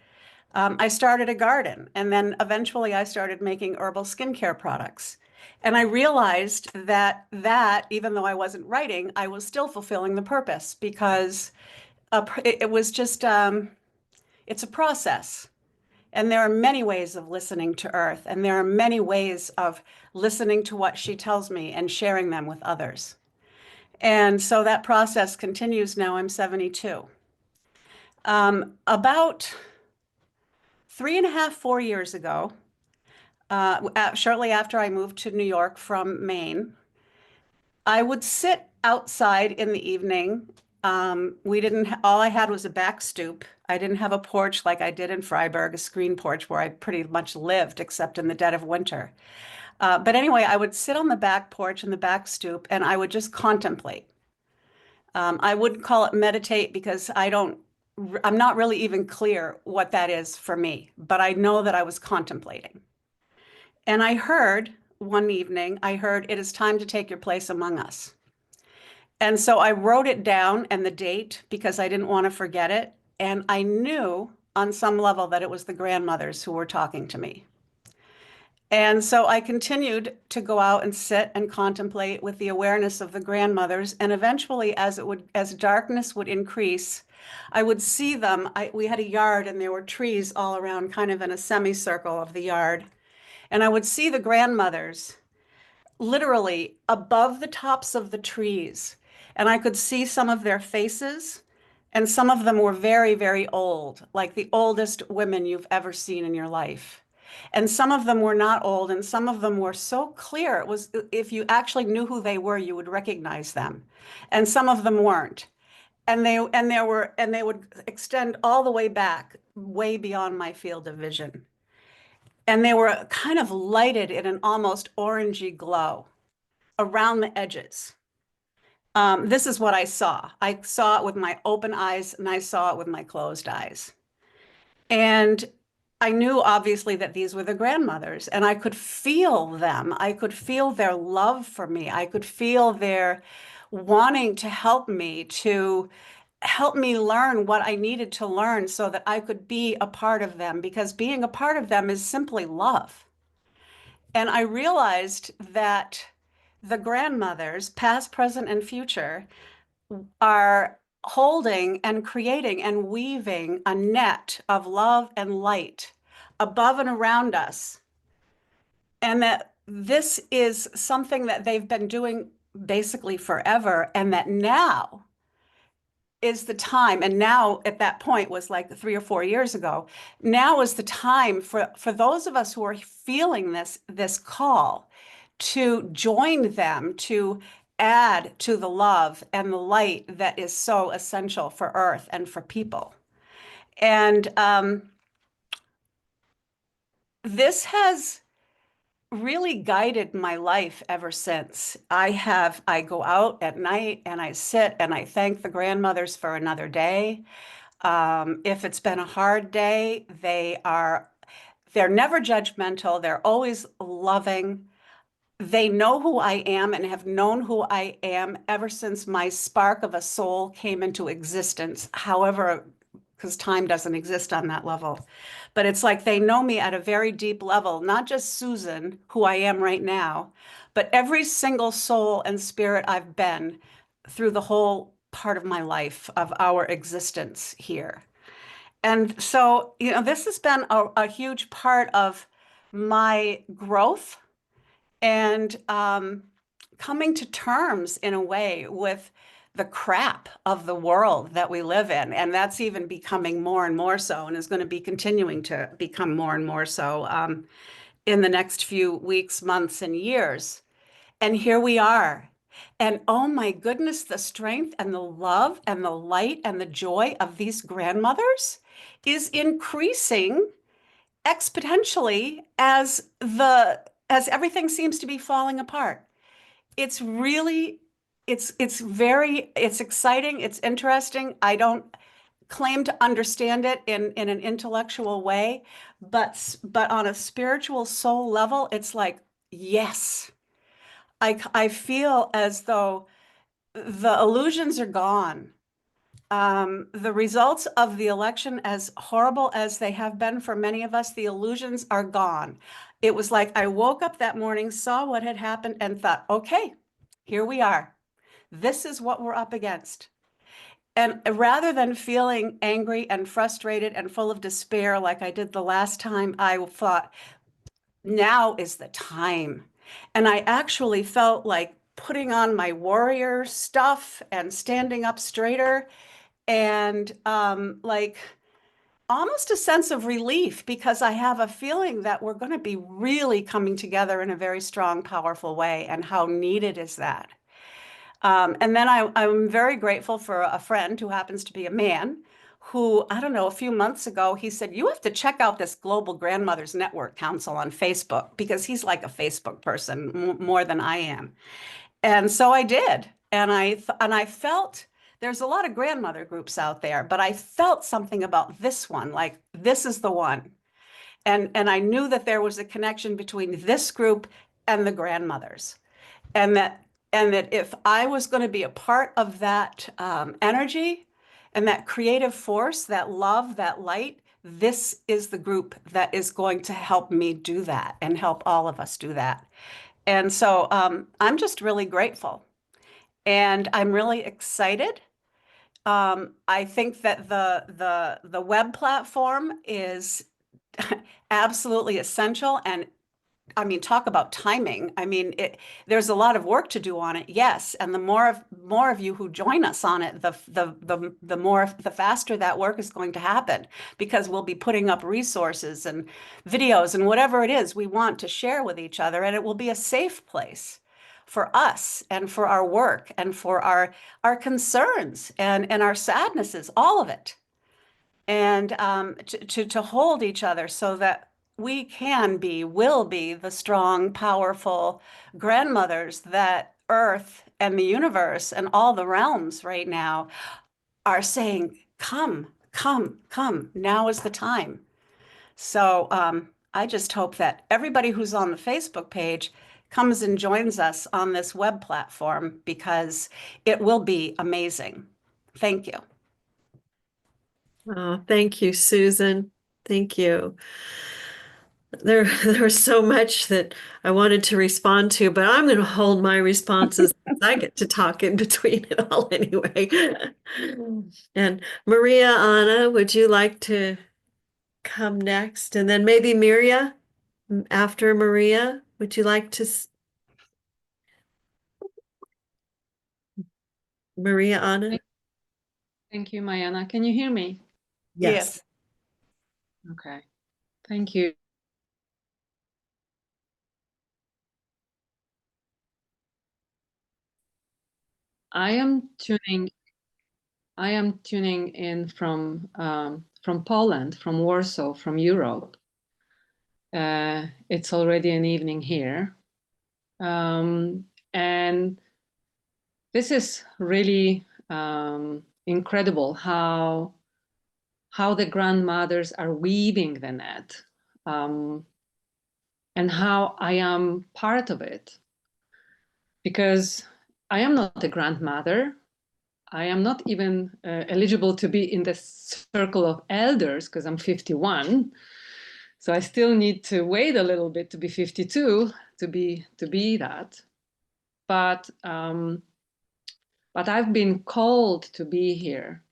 I started a garden. And then eventually I started making herbal skincare products. And I realized that even though I wasn't writing, I was still fulfilling the purpose because it was just, it's a process. And there are many ways of listening to Earth, and there are many ways of listening to what she tells me and sharing them with others. And so that process continues now. I'm 72. About 3.5, 4 years ago, shortly after I moved to New York from Maine, I would sit outside in the evening. We didn't, all I had was a back stoop. I didn't have a porch like I did in Freiburg, a screen porch where I pretty much lived, except in the dead of winter. But anyway, I would sit on the back porch in the back stoop and I would just contemplate. I wouldn't call it meditate because I'm not really even clear what that is for me, but I know that I was contemplating. And I heard one evening, it is time to take your place among us. And so I wrote it down and the date because I didn't want to forget it. And I knew on some level that it was the grandmothers who were talking to me. And so I continued to go out and sit and contemplate with the awareness of the grandmothers. And eventually, as darkness would increase, I would see them. We had a yard and there were trees all around, kind of in a semicircle of the yard. And I would see the grandmothers literally above the tops of the trees. And I could see some of their faces. And some of them were very, very old, like the oldest women you've ever seen in your life. And some of them were not old, and some of them were so clear. It was, if you actually knew who they were, you would recognize them. And some of them weren't. And they would extend all the way back, way beyond my field of vision. And they were kind of lighted in an almost orangey glow around the edges. This is what I saw. I saw it with my open eyes and I saw it with my closed eyes. And I knew obviously that these were the grandmothers and I could feel them. I could feel their love for me. I could feel their wanting to help me learn what I needed to learn so that I could be a part of them, because being a part of them is simply love. And I realized that the grandmothers, past, present, and future, are holding and creating and weaving a net of love and light above and around us. And that this is something that they've been doing basically forever, and that now is the time, and now at that point was like 3 or 4 years ago. Now is the time for those of us who are feeling this call to join them, to add to the love and the light that is so essential for Earth and for people. And this has really guided my life ever since. I go out at night and I sit and I thank the grandmothers for another day. If it's been a hard day, they're never judgmental. They're always loving. They know who I am and have known who I am ever since my spark of a soul came into existence. However, because time doesn't exist on that level. But it's like they know me at a very deep level, not just Susan, who I am right now, but every single soul and spirit I've been through the whole part of my life, of our existence here. And so, this has been a huge part of my growth and coming to terms in a way with the crap of the world that we live in. And that's even becoming more and more so, and is going to be continuing to become more and more so in the next few weeks, months, and years. And here we are. And oh my goodness, the strength and the love and the light and the joy of these grandmothers is increasing exponentially as everything seems to be falling apart. It's really, it's exciting, it's interesting. I don't claim to understand it in an intellectual way, but on a spiritual soul level, it's like, yes. I feel as though the illusions are gone. The results of the election, as horrible as they have been for many of us, the illusions are gone. it was like I woke up that morning, saw what had happened, and thought, okay, here we are. This is what we're up against. And rather than feeling angry and frustrated and full of despair like I did the last time, I thought, now is the time. And I actually felt like putting on my warrior stuff and standing up straighter and like almost a sense of relief because I have a feeling that we're going to be really coming together in a very strong, powerful way. And how needed is that? And then I'm very grateful for a friend who happens to be a man who, I don't know, a few months ago, he said, you have to check out this Global Grandmothers Network Council on Facebook because he's like a Facebook person more than I am. And so I did. And I felt there's a lot of grandmother groups out there, but I felt something about this one, like this is the one. And I knew that there was a connection between this group and the grandmothers. And that if I was going to be a part of that energy and that creative force, that love, that light, this is the group that is going to help me do that and help all of us do that. And so I'm just really grateful. And I'm really excited. I think that the web platform is absolutely essential. And I mean, talk about timing. I mean, there's a lot of work to do on it, yes. And the more of you who join us on it, the faster that work is going to happen because we'll be putting up resources and videos and whatever it is we want to share with each other, and it will be a safe place for us and for our work and for our concerns and our sadnesses, all of it, and to hold each other so that we will be the strong, powerful grandmothers that Earth and the universe and all the realms right now are saying, come, come, come. Now is the time. So I just hope that everybody who's on the Facebook page comes and joins us on this web platform because it will be amazing. Thank you. Oh, thank you, Susan. Thank you. There was so much that I wanted to respond to, but I'm going to hold my responses. I get to talk in between it all anyway. And Maria Anna, would you like to come next? And then maybe Miria after Maria. Would you like to? Maria Anna? Thank you, Mayana. Can you hear me? Yes. Okay. Thank you. I am tuning in from Poland, from Warsaw, from Europe. It's already an evening here. And this is really incredible how the grandmothers are weaving the net, and how I am part of it. Because I am not a grandmother. I am not even eligible to be in the circle of elders because I'm 51. So I still need to wait a little bit to be 52 to be that. But I've been called to be here,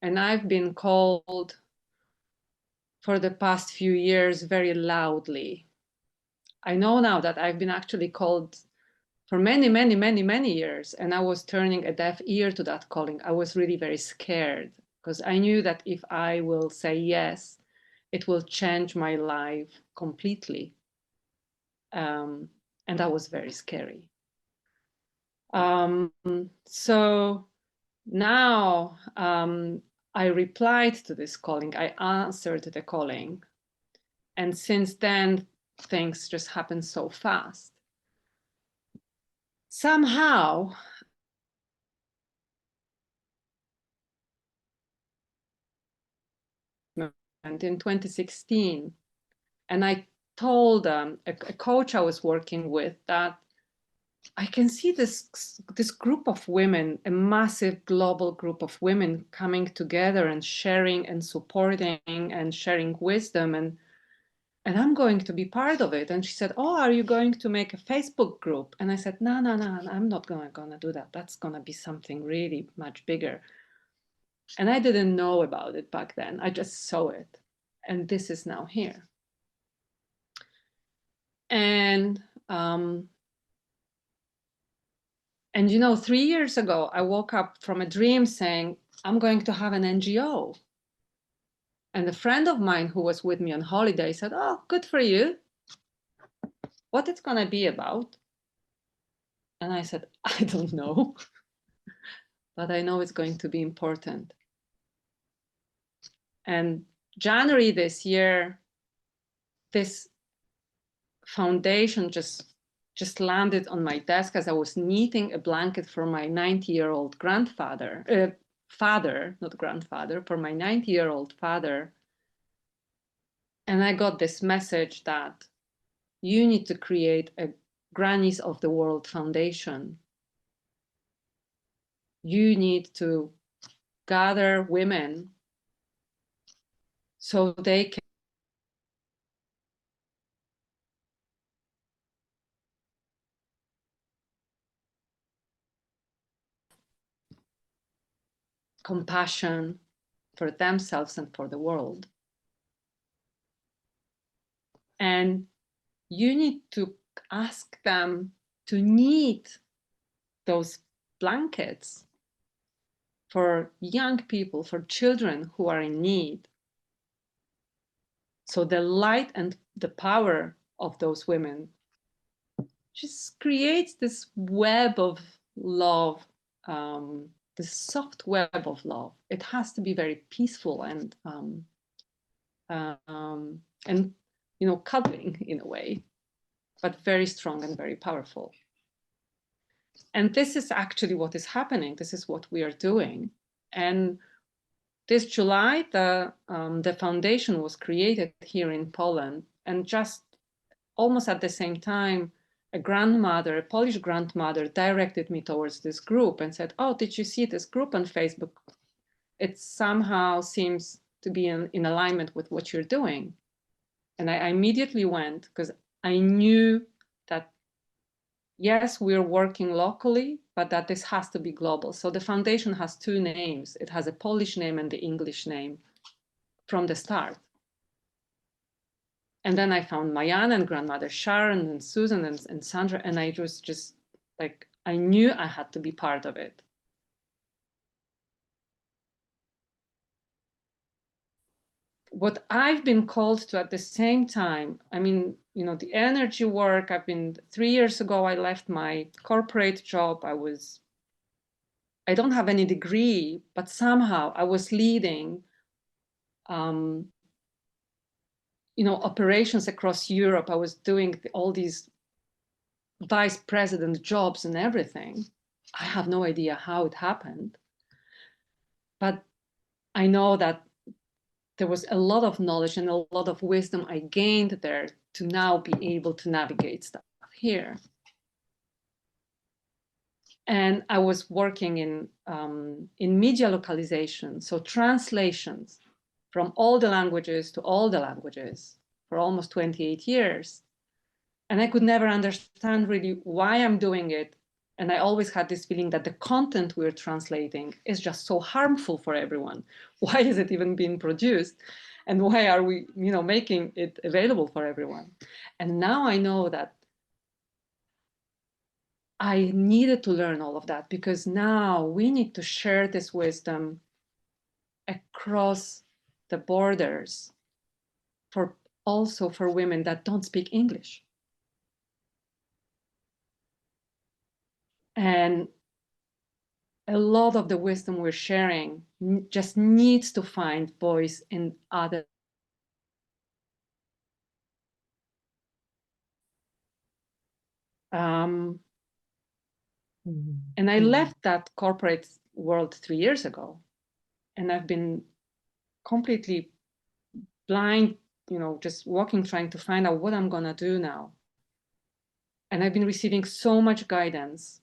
and I've been called for the past few years very loudly. I know now that I've been actually called for many, many, many, many years, and I was turning a deaf ear to that calling. I was really very scared because I knew that if I will say yes, it will change my life completely. And that was very scary. So now I replied to this calling. I answered the calling. And since then, things just happen so fast. Somehow, and in 2016, and I told a coach I was working with that I can see this group of women, a massive global group of women coming together and sharing and supporting and sharing wisdom. and I'm going to be part of it. And she said, oh, are you going to make a Facebook group? And I said, no, I'm not gonna do that. That's gonna be something really much bigger. And I didn't know about it back then. I just saw it. And this is now here. And you know, 3 years ago, I woke up from a dream saying, I'm going to have an NGO. And a friend of mine who was with me on holiday said, oh, good for you. What it's going to be about? And I said, I don't know, but I know it's going to be important. And January this year, this foundation just landed on my desk as I was knitting a blanket for my 90-year-old grandfather, father, not grandfather, for my 90-year-old father. And I got this message that you need to create a Grannies of the World Foundation. You need to gather women so they can compassion for themselves and for the world. And you need to ask them to knit those blankets for young people, for children who are in need. So the light and the power of those women just creates this web of love, this soft web of love. It has to be very peaceful and you know, cuddling in a way, but very strong and very powerful. And this is actually what is happening. This is what we are doing. And this July, the foundation was created here in Poland, and just almost at the same time, a grandmother, a Polish grandmother, directed me towards this group and said, oh, did you see this group on Facebook? It somehow seems to be in alignment with what you're doing. And I immediately went because I knew that, yes, we're working locally, but that this has to be global. So the foundation has two names. It has a Polish name and the English name from the start. And then I found Marianne and grandmother Sharon and Susan and Sandra, and I was just like, I knew I had to be part of it. What I've been called to at the same time, I mean, you know, the energy work, 3 years ago, I left my corporate job. I don't have any degree, but somehow I was leading, you know, operations across Europe. I was doing all these vice president jobs and everything. I have no idea how it happened, but I know that there was a lot of knowledge and a lot of wisdom I gained there to now be able to navigate stuff here. And I was working in media localization, so translations from all the languages to all the languages for almost 28 years. And I could never understand really why I'm doing it. And I always had this feeling that the content we're translating is just so harmful for everyone. Why is it even being produced? And why are we, you know, making it available for everyone? And now I know that I needed to learn all of that, because now we need to share this wisdom across the borders also for women that don't speak English. And a lot of the wisdom we're sharing just needs to find voice in other. And I left that corporate world 3 years ago, and I've been completely blind, you know, just walking, trying to find out what I'm gonna do now. And I've been receiving so much guidance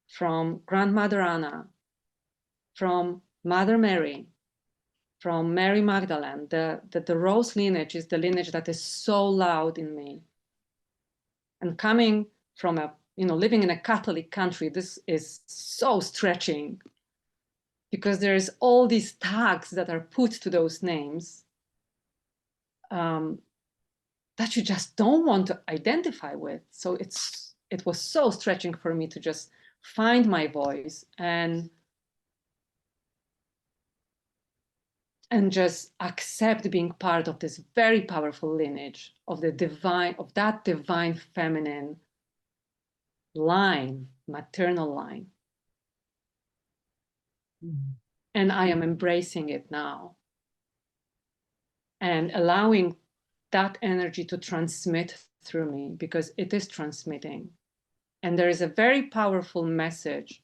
from Grandmother Anna, from Mother Mary, from Mary Magdalene, the Rose lineage is the lineage that is so loud in me. And coming from living in a Catholic country, this is so stretching because there's all these tags that are put to those names that you just don't want to identify with. So it was so stretching for me to just find my voice and just accept being part of this very powerful lineage of the divine, of that divine feminine line, maternal line. And I am embracing it now and allowing that energy to transmit through me, because it is transmitting. And there is a very powerful message,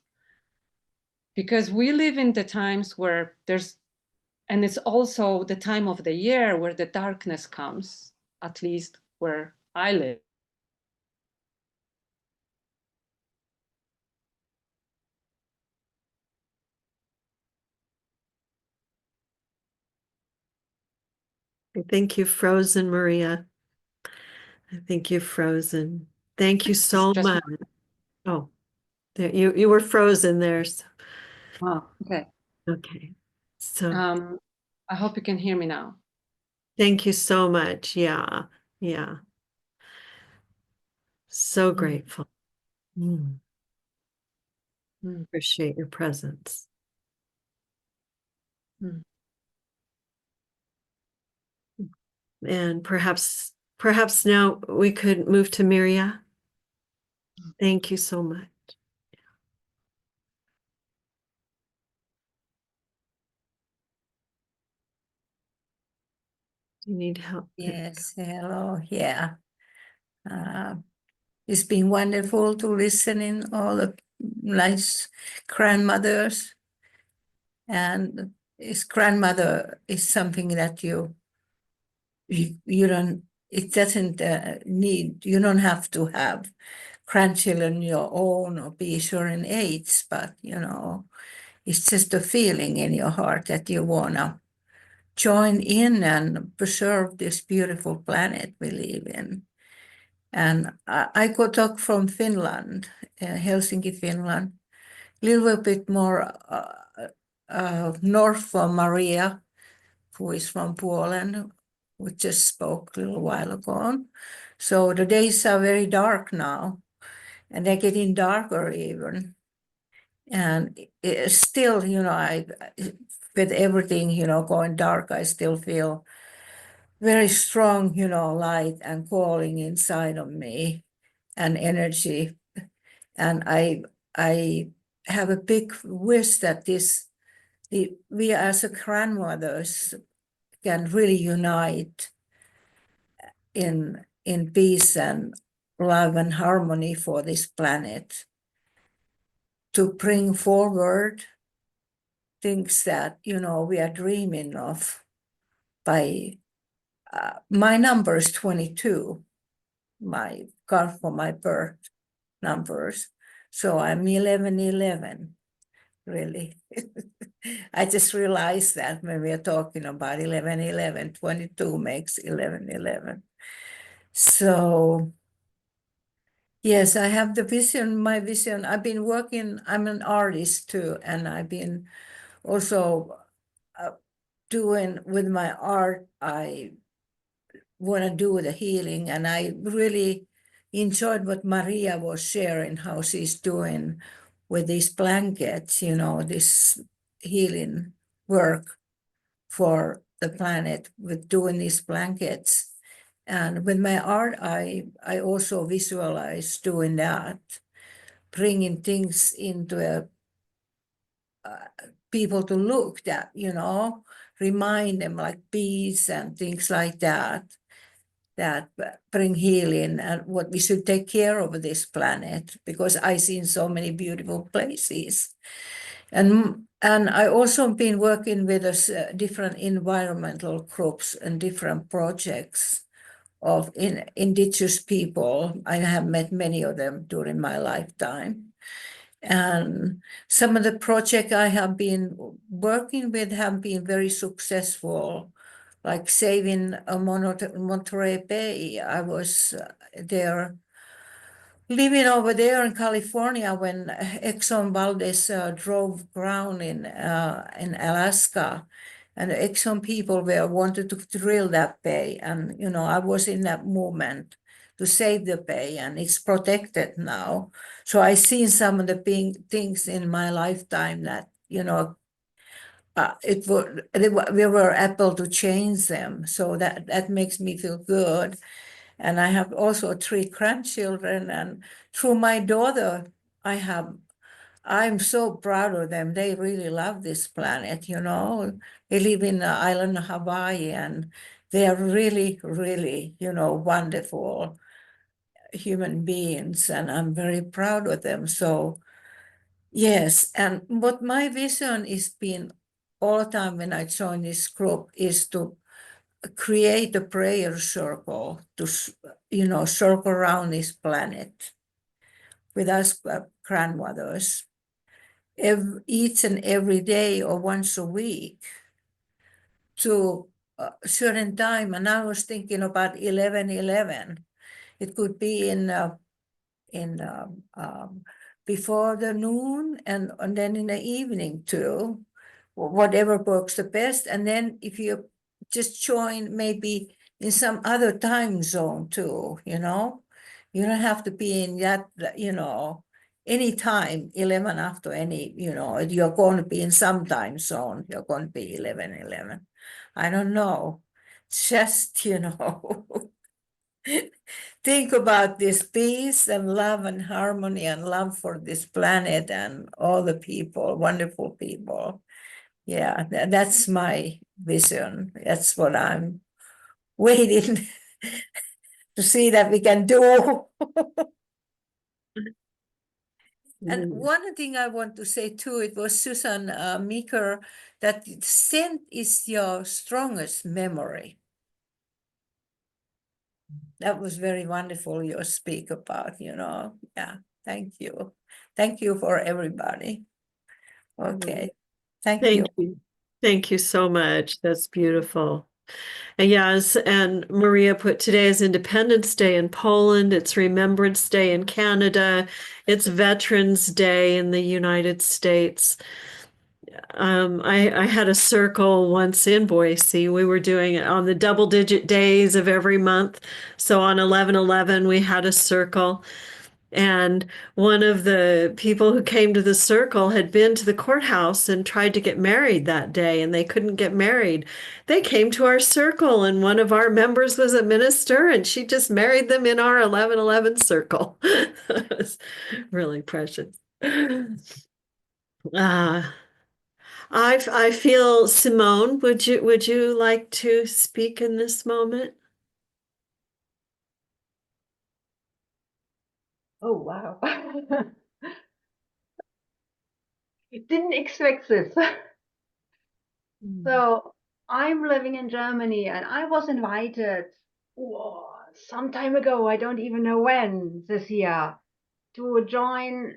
because we live in the times where and it's also the time of the year where the darkness comes, at least where I live. I think you've frozen, Maria. I think you've frozen. Thank you so Just much. Oh, there, you were frozen there. Oh, okay. Okay. So I hope you can hear me now. thank you so much. Yeah. Yeah. So grateful. Appreciate your presence. And perhaps now we could move to Miria. Thank you so much. Do you need help? Yes, hello, yeah. It's been wonderful to listen in all the nice grandmothers. And his grandmother is something that you don't, it doesn't need, you don't have to have grandchildren your own or be sure in age, but it's just a feeling in your heart that you wanna join in and preserve this beautiful planet we live in. And I could talk from Finland, Helsinki, Finland, a little bit more north from Maria, who is from Poland, who just spoke a little while ago. So the days are very dark now, and they're getting darker even. And still, with everything, going dark, I still feel very strong, light and calling inside of me and energy. And I have a big wish that we as a grandmothers can really unite in peace and love and harmony for this planet, to bring forward things that we are dreaming of. By my number is 22, my card for my birth numbers, so I'm 1111, really. I just realized that when we are talking about 1111, 22 makes 1111. So yes, I have the vision, my vision. I've been working, I'm an artist too, and I've been also doing with my art, I want to do the healing. And I really enjoyed what Maria was sharing, how she's doing with these blankets, this healing work for the planet with doing these blankets. And with my art, I also visualize doing that, bringing things into people to look at, remind them, like bees and things like that bring healing and what we should take care of this planet, because I've seen so many beautiful places. And I also been working with different environmental groups and different projects of indigenous people. I have met many of them during my lifetime. And some of the projects I have been working with have been very successful, like saving a Monterey Bay. I was there, living over there in California when Exxon Valdez drove ground in Alaska, and the Exxon people wanted to drill that bay, and I was in that movement to save the bay, and it's protected now. So I seen some of the big things in my lifetime that we were able to change them. So that makes me feel good. And I have also 3 grandchildren, and through my daughter, I'm so proud of them. They really love this planet, They live in the island of Hawaii, and they are really, really, wonderful human beings, and I'm very proud of them. So yes, and what my vision is been all the time when I join this group is to create a prayer circle to, circle around this planet with us grandmothers each and every day or once a week to a certain time. And I was thinking about 11:11. It could be in before the noon and then in the evening too, whatever works the best. And then if you just join maybe in some other time zone too, you don't have to be in that, any time 11 after any, you're going to be in some time zone, you're going to be 11:11. I don't know. Just, think about this peace and love and harmony and love for this planet and all the people, wonderful people. Yeah, that's my vision. That's what I'm waiting to see that we can do. And one thing I want to say too, it was Susan Meeker, that scent is your strongest memory. That was very wonderful, your speak about, yeah, thank you. Thank you for everybody. Okay, thank you. Thank you so much. That's beautiful. And yes, and Maria put today is Independence Day in Poland. It's Remembrance Day in Canada. It's Veterans Day in the United States. I had a circle once in Boise. We were doing it on the double-digit days of every month. So on 11/11, we had a circle. And one of the people who came to the circle had been to the courthouse and tried to get married that day, and they couldn't get married. They came to our circle, and one of our members was a minister, and she just married them in our 11/11 circle. It was really precious. I feel, Simone, would you like to speak in this moment? Oh, wow. Didn't expect this. So I'm living in Germany and I was invited some time ago, I don't even know when this year, to join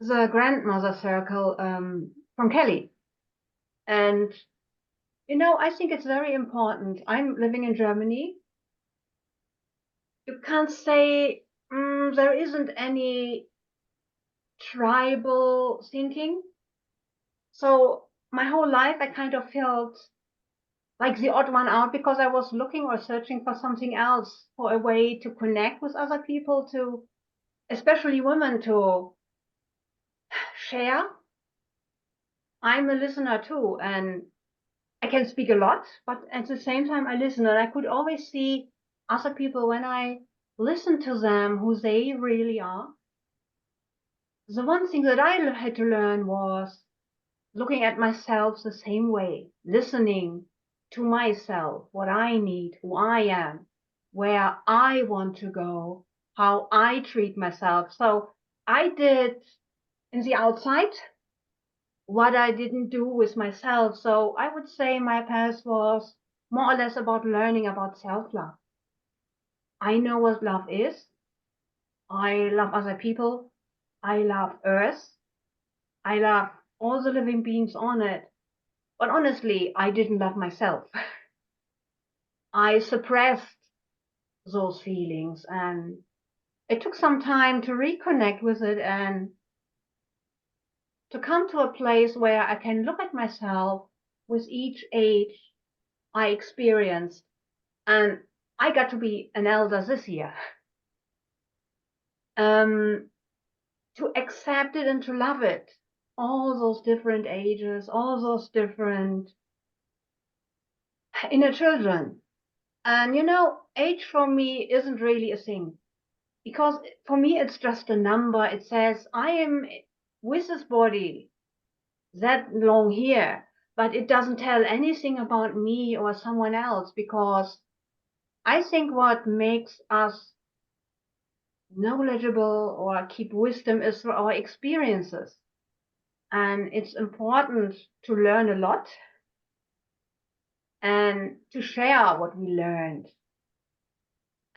the grandmother circle from Kelly. And, I think it's very important. I'm living in Germany. You can't say there isn't any tribal thinking. So my whole life, I kind of felt like the odd one out because I was looking or searching for something else, for a way to connect with other people, to, especially women, to share. I'm a listener too, and I can speak a lot, but at the same time I listen, and I could always see other people when I listen to them, who they really are. The one thing that I had to learn was looking at myself the same way, listening to myself, what I need, who I am, where I want to go, how I treat myself. So I did in the outside what I didn't do with myself. So I would say my past was more or less about learning about self-love. I know what love is. I love other people. I love Earth. I love all the living beings on it. But honestly, I didn't love myself. I suppressed those feelings, and it took some time to reconnect with it and to come to a place where I can look at myself with each age I experienced. And I got to be an elder this year. To accept it and to love it. All those different ages, all those different inner children. And age for me isn't really a thing, because for me it's just a number. It says I am with this body that long here, but it doesn't tell anything about me or someone else, because I think what makes us knowledgeable or keep wisdom is through our experiences. And it's important to learn a lot and to share what we learned.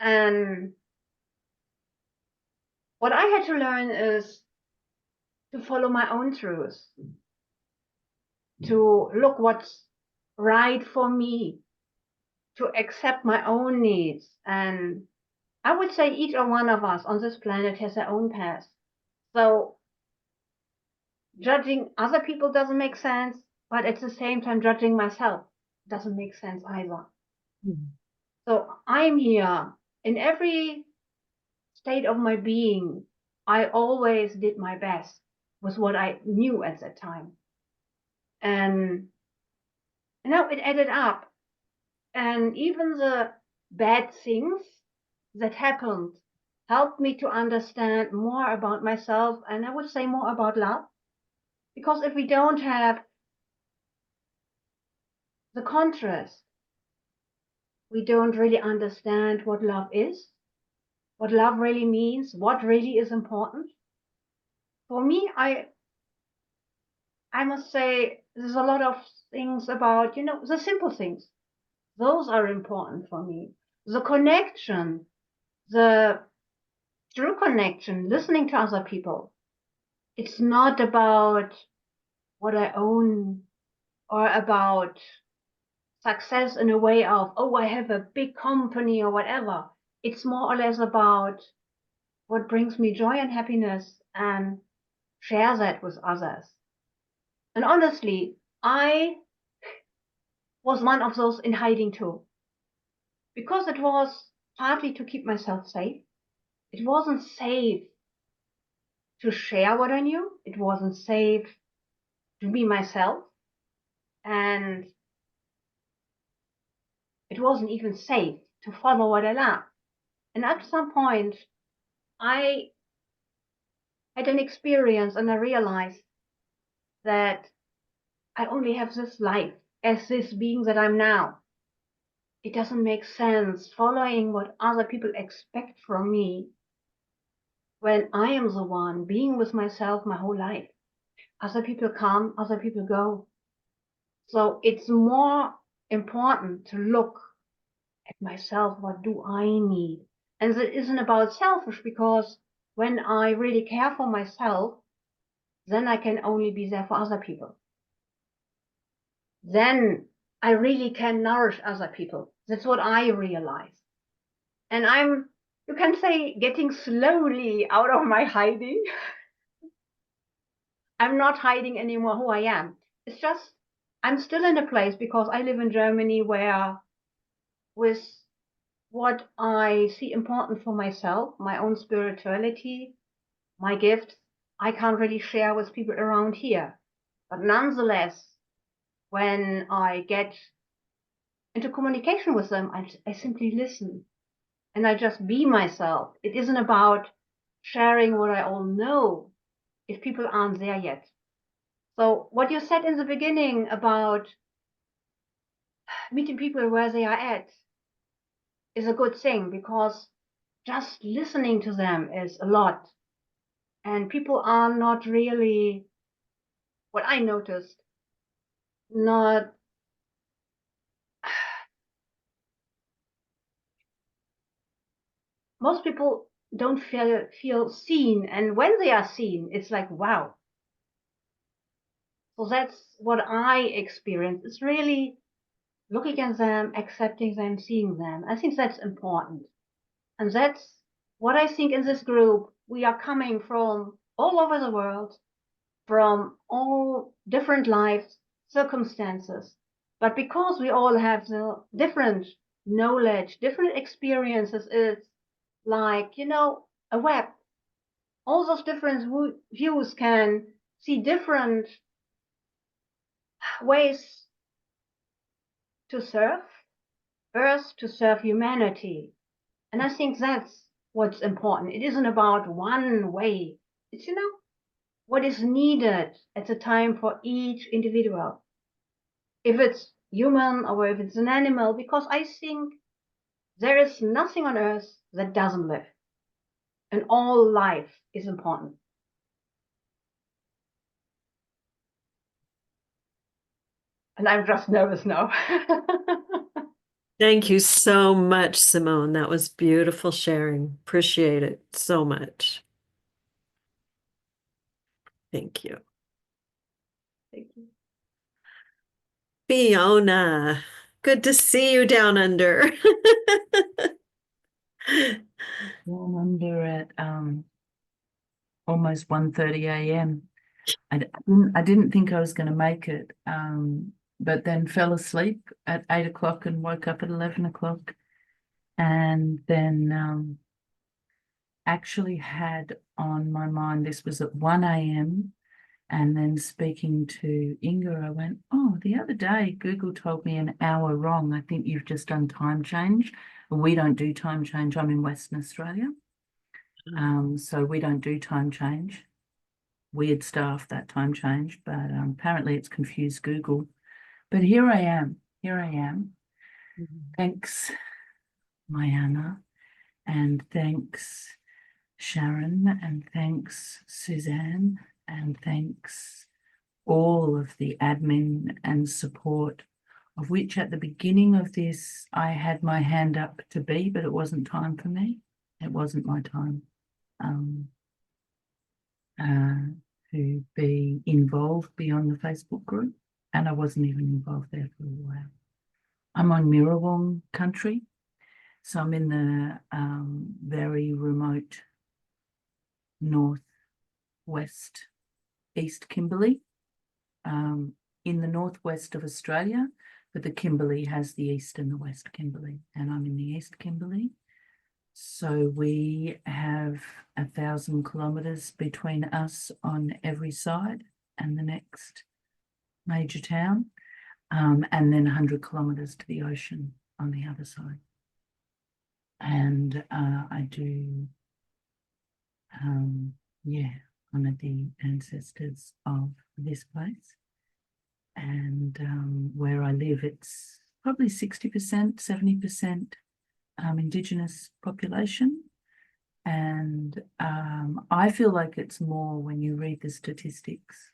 And what I had to learn is to follow my own truth, to look what's right for me, to accept my own needs. And I would say each one of us on this planet has their own path. So judging other people doesn't make sense, but at the same time, judging myself doesn't make sense either. Mm-hmm. So I'm here in every state of my being. I always did my best with what I knew at that time. And now it added up. And even the bad things that happened helped me to understand more about myself, and I would say more about love. Because if we don't have the contrast, we don't really understand what love is, what love really means, what really is important. For me, I must say there's a lot of things about, the simple things. Those are important for me. The connection, the true connection, listening to other people. It's not about what I own or about success in a way of, oh, I have a big company or whatever. It's more or less about what brings me joy and happiness and share that with others. And honestly, I was one of those in hiding too, because it was partly to keep myself safe. It wasn't safe to share what I knew. It wasn't safe to be myself. And it wasn't even safe to follow what I loved. And at some point, I had an experience and I realized that I only have this life as this being that I'm now. It doesn't make sense following what other people expect from me when I am the one being with myself my whole life. Other people come, other people go. So it's more important to look at myself. What do I need? And it isn't about selfish, because when I really care for myself, then I can only be there for other people. Then I really can nourish other people. That's what I realize. And I'm, you can say, getting slowly out of my hiding. I'm not hiding anymore who I am. It's just, I'm still in a place, because I live in Germany, where with what I see important for myself, my own spirituality, my gifts, I can't really share with people around here. But nonetheless, when I get into communication with them, I simply listen and I just be myself. It isn't about sharing what I all know if people aren't there yet. So what you said in the beginning about meeting people where they are at is a good thing, because just listening to them is a lot. And people are not really, what I noticed, not most people don't feel seen, and when they are seen, it's like, wow, So that's what I experience. It's really looking at them, accepting them, seeing them. I think that's important. And that's what I think in this group. We are coming from all over the world, from all different life circumstances. But because we all have the different knowledge, different experiences, it's like, a web. All those different views can see different ways to serve Earth, to serve humanity. And I think that's what's important. It isn't about one way. It's, what is needed at the time for each individual. If it's human or if it's an animal, because I think there is nothing on Earth that doesn't live. And all life is important. And I'm just nervous now. Thank you so much, Simone. That was beautiful sharing. Appreciate it so much. Thank you. Thank you. Fiona, good to see you down under. Down under at almost 1:30 a.m. I didn't think I was going to make it, but then fell asleep at 8 o'clock and woke up at 11 o'clock, and then actually had on my mind, this was at 1 a.m. And then speaking to Inga, I went, oh, the other day Google told me an hour wrong. I think you've just done time change. We don't do time change. I'm in Western Australia. So we don't do time change. Weird stuff, that time change, but apparently it's confused Google. But here I am. Thanks, Mayana, and thanks, Sharon, and thanks, Suzanne, and thanks all of the admin and support, of which at the beginning of this, I had my hand up to be, but it wasn't time for me. It wasn't my time to be involved beyond the Facebook group. And I wasn't even involved there for a while. I'm on Mirrawong country. So I'm in the very remote northwest, East Kimberley, in the northwest of Australia, but the Kimberley has the East and the West Kimberley, and I'm in the East Kimberley. So we have 1,000 kilometres between us on every side and the next major town, and then 100 kilometres to the ocean on the other side. And I do, honour the ancestors of this place. And where I live, it's probably 60%, 70% Indigenous population. And I feel like it's more when you read the statistics.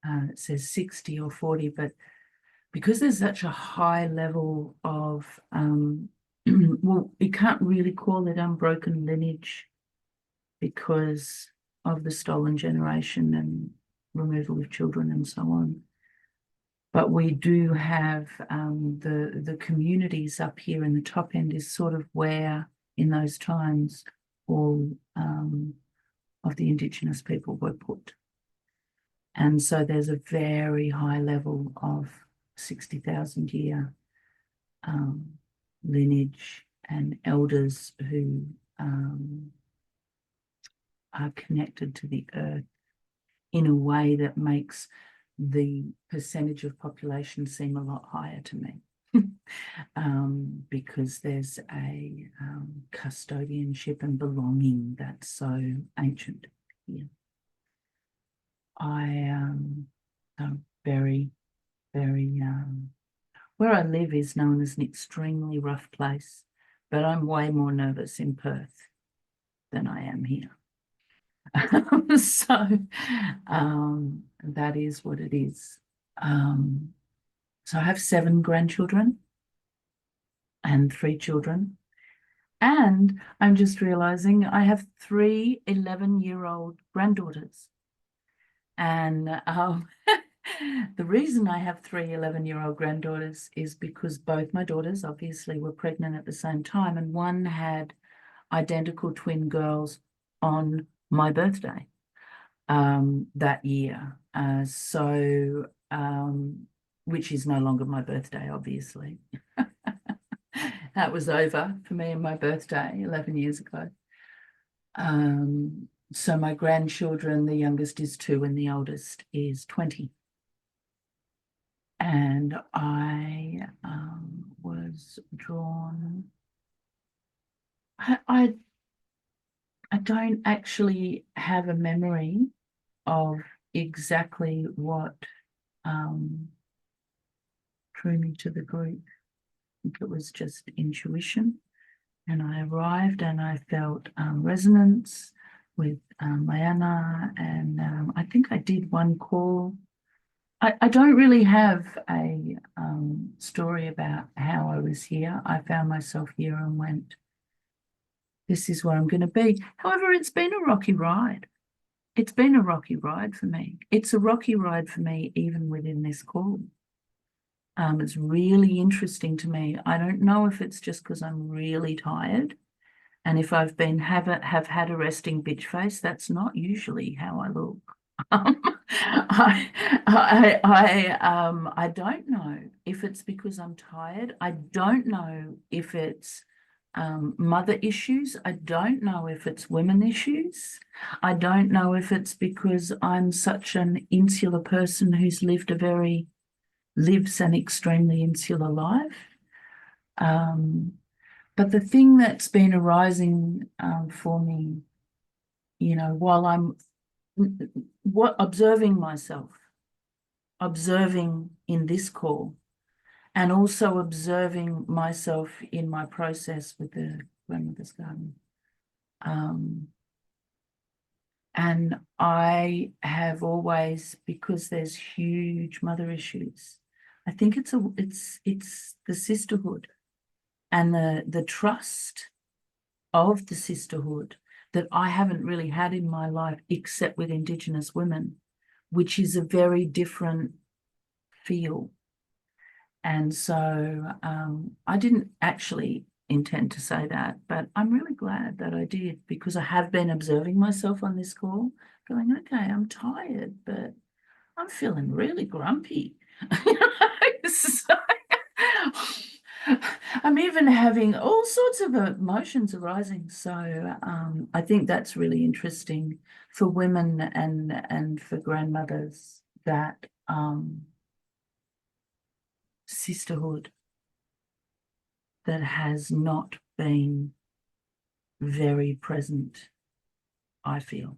It says 60 or 40, but because there's such a high level of, well, you can't really call it unbroken lineage because of the stolen generation and removal of children and so on. But we do have the communities up here in the top end is sort of where in those times all of the Indigenous people were put. And so there's a very high level of 60,000 year lineage and elders who are connected to the earth in a way that makes the percentage of population seem a lot higher to me. Because there's a custodianship and belonging that's so ancient here. I am very, very, where I live is known as an extremely rough place, but I'm way more nervous in Perth than I am here. So that is what it is. So I have 7 grandchildren and 3 children. And I'm just realizing I have 3 11-year-old granddaughters. And The reason I have 3 11-year-old granddaughters is because both my daughters obviously were pregnant at the same time, and one had identical twin girls on my birthday that year. Which is no longer my birthday, obviously. That was over for me and my birthday 11 years ago. So my grandchildren, the youngest is 2 and the oldest is 20. And I was drawn. I don't actually have a memory of exactly what drew me to the group. I think it was just intuition. And I arrived and I felt resonance with Mayana, and I think I did one call. I don't really have a story about how I was here. I found myself here and went, this is where I'm going to be. However, it's been a rocky ride. It's been a rocky ride for me. It's a rocky ride for me even within this call. It's really interesting to me. I don't know if it's just because I'm really tired, and if I've been have had a resting bitch face, that's not usually how I look. I don't know if it's because I'm tired. I don't know if it's mother issues. I don't know if it's women issues. I don't know if it's because I'm such an insular person who's lives an extremely insular life. But the thing that's been arising for me, while I'm observing myself, observing in this call, and also observing myself in my process with the grandmother's garden. And I have always, because there's huge mother issues, I think it's the sisterhood and the trust of the sisterhood that I haven't really had in my life except with Indigenous women, which is a very different feel. And so I didn't actually intend to say that, but I'm really glad that I did, because I have been observing myself on this call going, okay, I'm tired, but I'm feeling really grumpy. So, I'm even having all sorts of emotions arising. So I think that's really interesting for women and for grandmothers, that sisterhood that has not been very present, I feel,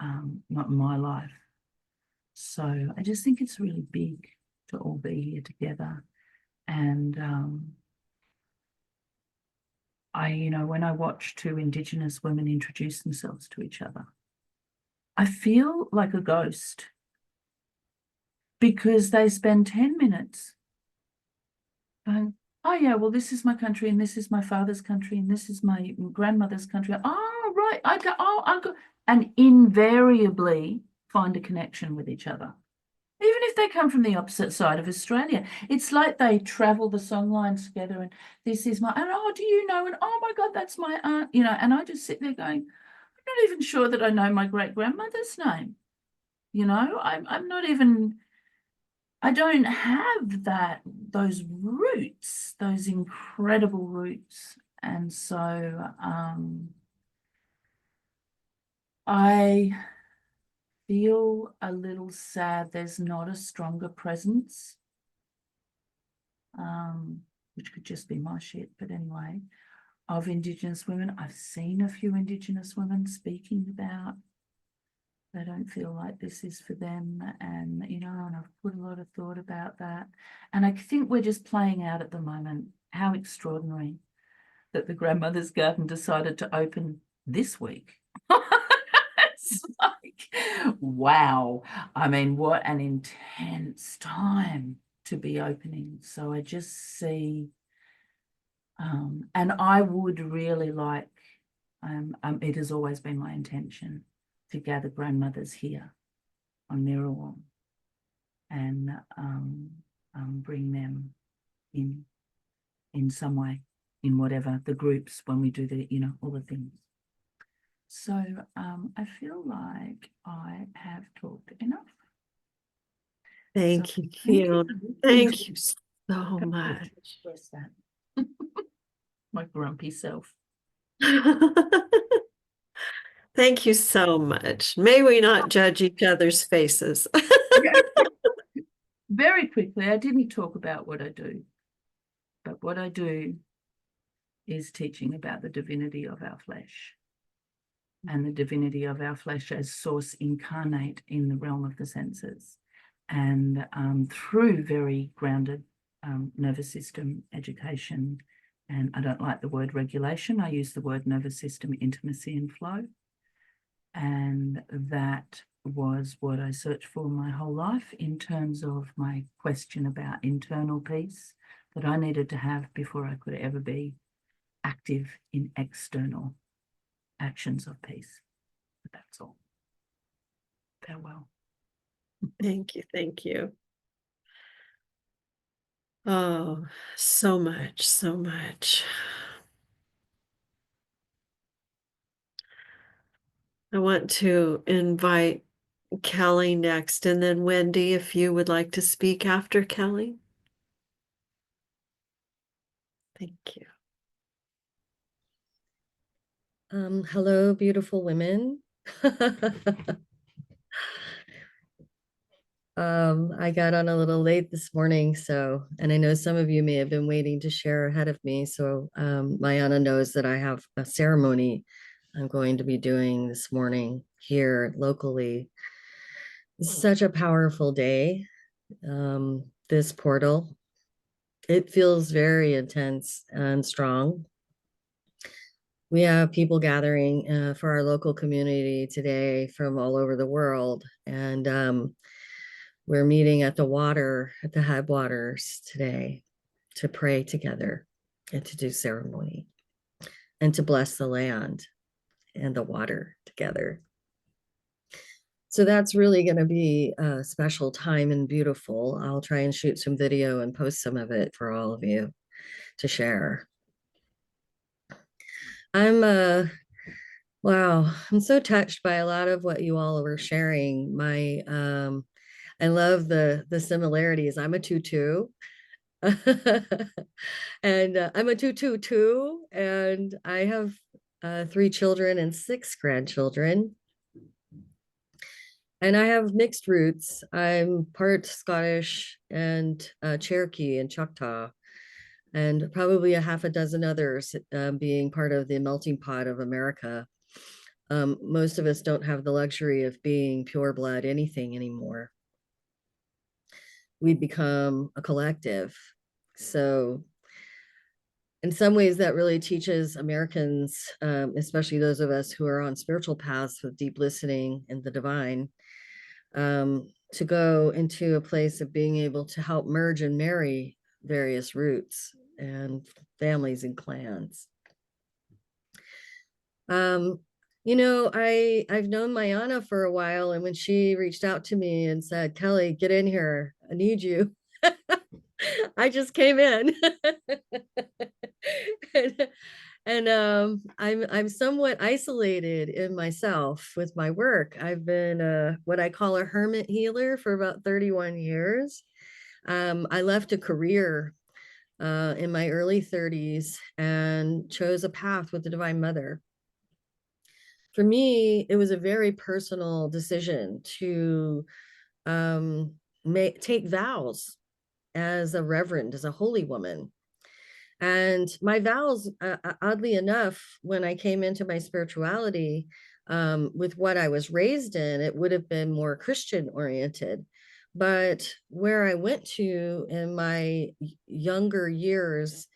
not in my life. So I just think it's really big to all be here together. And when I watch 2 Indigenous women introduce themselves to each other, I feel like a ghost, because they spend 10 minutes going, oh yeah, well, this is my country, and this is my father's country, and this is my grandmother's country. Oh, right. I go, and invariably find a connection with each other. Even if they come from the opposite side of Australia, it's like they travel the songlines together, and this is and oh, do you know? And oh my God, that's my aunt, and I just sit there going, I'm not even sure that I know my great grandmother's name. I'm not even, I don't have those roots, those incredible roots. And so I feel a little sad there's not a stronger presence, which could just be my shit, but anyway, of Indigenous women. I've seen a few Indigenous women speaking about they don't feel like this is for them, and and I've put a lot of thought about that, and I think we're just playing out at the moment. How extraordinary that the grandmother's garden decided to open this week. It's like, wow. I mean, what an intense time to be opening. So I just see, and I would really like, it has always been my intention to gather grandmothers here on Mirrorwall, and bring them in some way, in whatever the groups, when we do the, all the things. So I feel like I have talked enough. Thank you, thank you Fiona. for Thank you so much. express that. My grumpy self. Thank you so much. May we not judge each other's faces. Very quickly, I didn't talk about what I do, but what I do is teaching about the divinity of our flesh and the divinity of our flesh as source incarnate in the realm of the senses, and through very grounded nervous system education. And I don't like the word regulation. I use the word nervous system intimacy and flow. And that was what I searched for my whole life in terms of my question about internal peace that I needed to have before I could ever be active in external actions of peace. But that's all. Farewell. Thank you. Thank you. Oh, so much, so much. I want to invite Kelly next, and then Wendy, if you would like to speak after Kelly. Thank you. Hello, beautiful women. I got on a little late this morning, and I know some of you may have been waiting to share ahead of me. So Mayana knows that I have a ceremony I'm going to be doing this morning here locally. It's such a powerful day. This portal, it feels very intense and strong. We have people gathering for our local community today from all over the world. And we're meeting at the headwaters today to pray together and to do ceremony and to bless the land and the water together. So that's really going to be a special time and beautiful. I'll try and shoot some video and post some of it for all of you to share. Wow, I'm so touched by a lot of what you all were sharing. I love the similarities. I'm a 2-2. And I'm a 2-2 too, and I have 3 children and 6 grandchildren. And I have mixed roots. I'm part Scottish and Cherokee and Choctaw, and probably a half a dozen others being part of the melting pot of America. Most of us don't have the luxury of being pure blood anything anymore. We become a collective. So in some ways that really teaches Americans, especially those of us who are on spiritual paths with deep listening and the divine, to go into a place of being able to help merge and marry various roots and families and clans. I've known Mayana for a while, and when she reached out to me and said, Kelly, get in here, I need you. I just came in. and I'm somewhat isolated in myself with my work. I've been what I call a hermit healer for about 31 years. I left a career in my early 30s and chose a path with the Divine Mother. For me, it was a very personal decision to take vows as a reverend, as a holy woman. And my vows, oddly enough, when I came into my spirituality, with what I was raised in, it would have been more Christian oriented. But where I went to in my younger years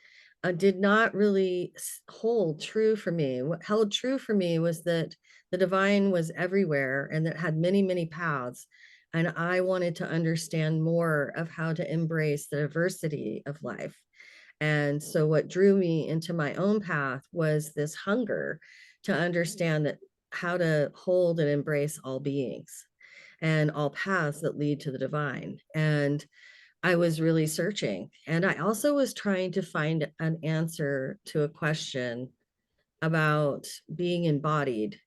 did not really hold true for me. What held true for me was that the divine was everywhere and that had many, many paths. And I wanted to understand more of how to embrace the diversity of life. And so what drew me into my own path was this hunger to understand that how to hold and embrace all beings. and all paths that lead to the divine. And I was really searching. And I also was trying to find an answer to a question about being embodied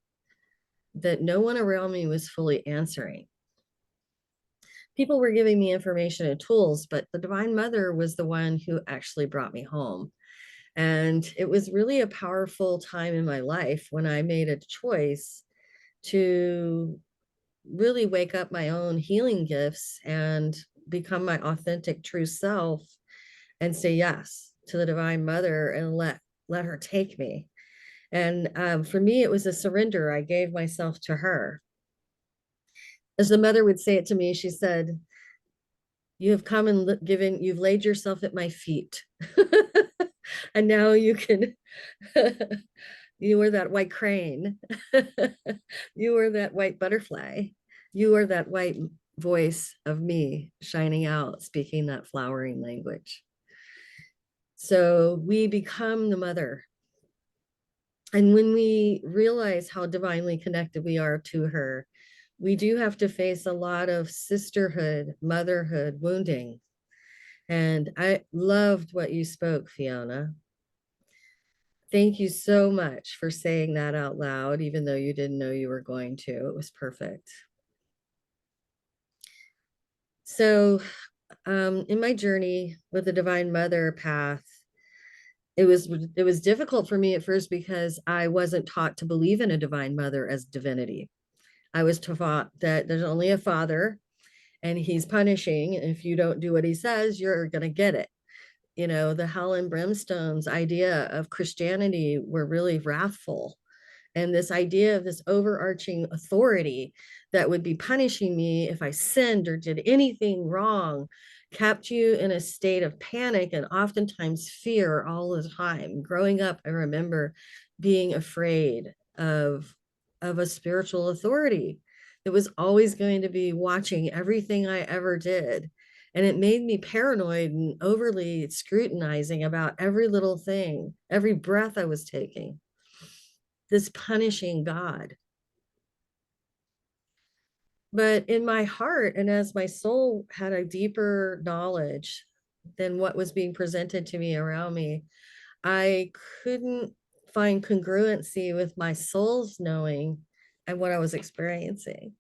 that no one around me was fully answering. People were giving me information and tools, but the Divine Mother was the one who actually brought me home. And it was really a powerful time in my life when I made a choice to really wake up my own healing gifts and become my authentic true self and say yes to the Divine Mother and let her take me. And for me, it was a surrender. I gave myself to her. As the mother would say it to me, she said, "You have come and you've laid yourself at my feet." And now you can, you are that white crane. You are that white butterfly. You are that white voice of me shining out, speaking that flowering language. So we become the mother. And when we realize how divinely connected we are to her, we do have to face a lot of sisterhood, motherhood, wounding. And I loved what you spoke, Fiona. Thank you so much for saying that out loud, even though you didn't know you were going to. It was perfect. So in my journey with the Divine Mother path, it was difficult for me at first because I wasn't taught to believe in a Divine Mother as divinity. I was taught that there's only a father and he's punishing. And if you don't do what he says, you're going to get it. You know, the hell and brimstone's idea of Christianity were really wrathful. And this idea of this overarching authority that would be punishing me if I sinned or did anything wrong kept you in a state of panic and oftentimes fear all the time. Growing up, I remember being afraid of a spiritual authority that was always going to be watching everything I ever did. And it made me paranoid and overly scrutinizing about every little thing, every breath I was taking. This punishing God. But in my heart, and as my soul had a deeper knowledge than what was being presented to me around me, I couldn't find congruency with my soul's knowing and what I was experiencing.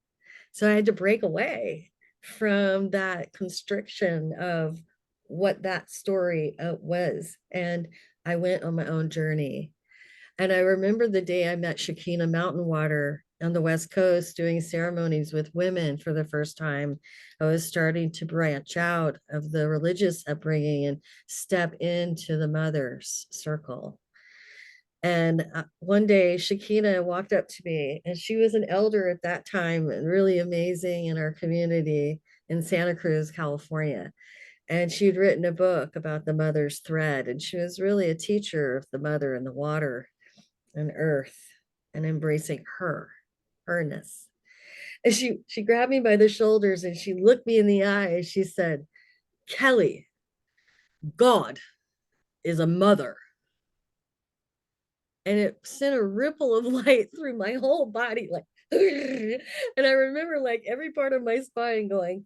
So I had to break away from that constriction of what that story was. And I went on my own journey. And I remember the day I met Shekinah Mountain Water on the West Coast doing ceremonies with women for the first time. I was starting to branch out of the religious upbringing and step into the mother's circle. And one day Shekinah walked up to me, and she was an elder at that time and really amazing in our community in Santa Cruz, California. And she'd written a book about the mother's thread, and she was really a teacher of the mother and the water and earth and embracing herness. And she grabbed me by the shoulders and she looked me in the eye. She said, "Kelly, God is a mother." And it sent a ripple of light through my whole body, like, and I remember like every part of my spine going,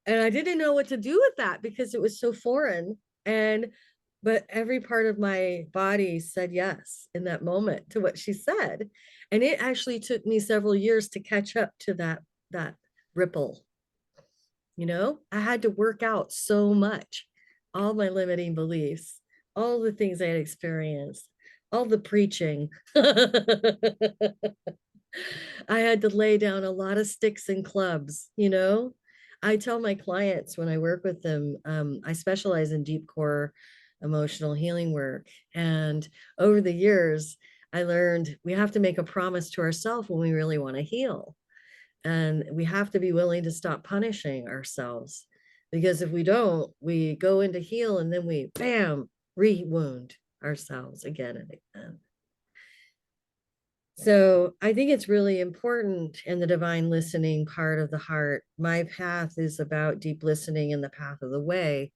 and I didn't know what to do with that because it was so foreign. But every part of my body said yes in that moment to what she said. And it actually took me several years to catch up to that ripple. You know, I had to work out so much, all my limiting beliefs, all the things I had experienced, all the preaching. I had to lay down a lot of sticks and clubs, you know. I tell my clients when I work with them, I specialize in deep core emotional healing work. And over the years, I learned we have to make a promise to ourselves when we really want to heal. And we have to be willing to stop punishing ourselves. Because if we don't, we go into heal and then we, bam, re-wound ourselves again and again. So I think it's really important in the divine listening part of the heart. My path is about deep listening in the path of the way.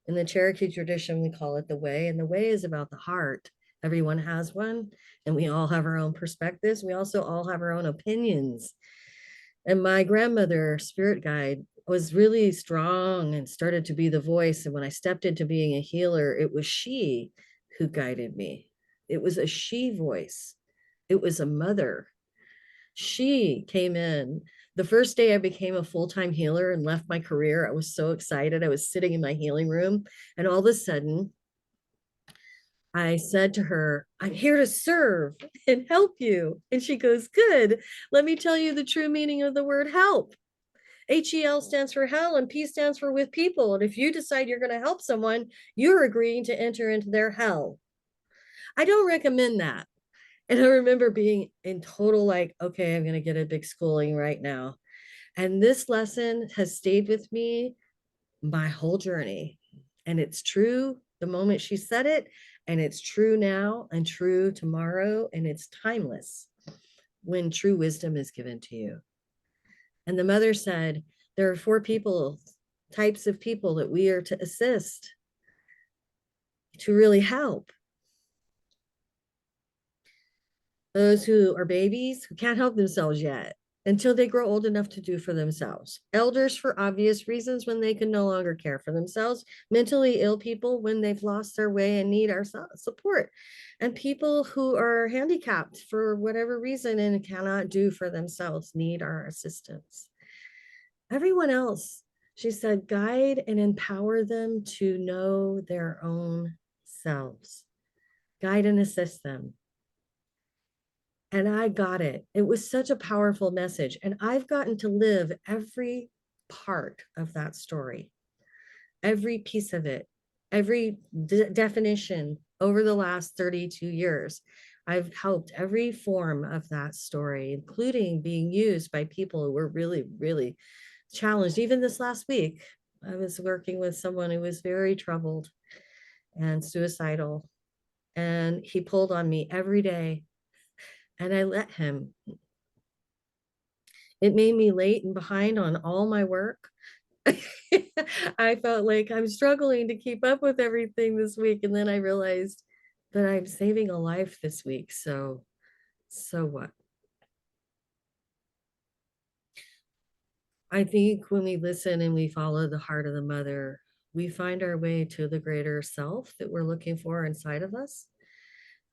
In the Cherokee tradition, we call it the way, and the way is about the heart Everyone has one, and we all have our own perspectives. We also all have our own opinions. And my grandmother, spirit guide, was really strong and started to be the voice. And when I stepped into being a healer, it was she who guided me. It was a she voice. It was a mother. She came in. The first day I became a full-time healer and left my career, I was so excited. I was sitting in my healing room, and all of a sudden, I said to her, I'm here to serve and help you. And she goes, good. Let me tell you the true meaning of the word help. HEL stands for hell and P stands for with people. And if you decide you're going to help someone, you're agreeing to enter into their hell. I don't recommend that. And I remember being in total like, okay, I'm going to get a big schooling right now. And this lesson has stayed with me my whole journey. And it's true the moment she said it, and it's true now and true tomorrow, and it's timeless when true wisdom is given to you. And the mother said, there are 4 types of people that we are to assist to really help. Those who are babies who can't help themselves yet until they grow old enough to do for themselves. Elders for obvious reasons when they can no longer care for themselves. Mentally ill people when they've lost their way and need our support. And people who are handicapped for whatever reason and cannot do for themselves need our assistance. Everyone else, she said, guide and empower them to know their own selves. Guide and assist them. And I got it. It was such a powerful message. And I've gotten to live every part of that story, every piece of it, every definition over the last 32 years. I've helped every form of that story, including being used by people who were really, really challenged. Even this last week, I was working with someone who was very troubled and suicidal. And he pulled on me every day. And I let him. It made me late and behind on all my work. I felt like I'm struggling to keep up with everything this week. And then I realized that I'm saving a life this week. So what? I think when we listen and we follow the heart of the mother, we find our way to the greater self that we're looking for inside of us.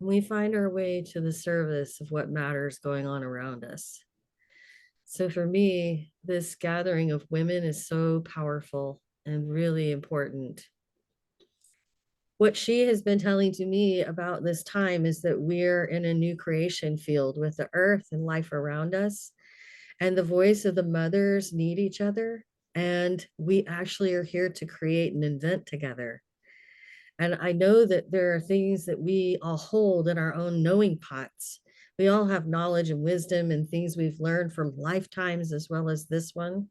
We find our way to the service of what matters going on around us. So for me, this gathering of women is so powerful and really important. What she has been telling to me about this time is that we're in a new creation field with the earth and life around us. And the voice of the mothers need each other. And we actually are here to create and invent together. And I know that there are things that we all hold in our own knowing pots. We all have knowledge and wisdom and things we've learned from lifetimes as well as this one.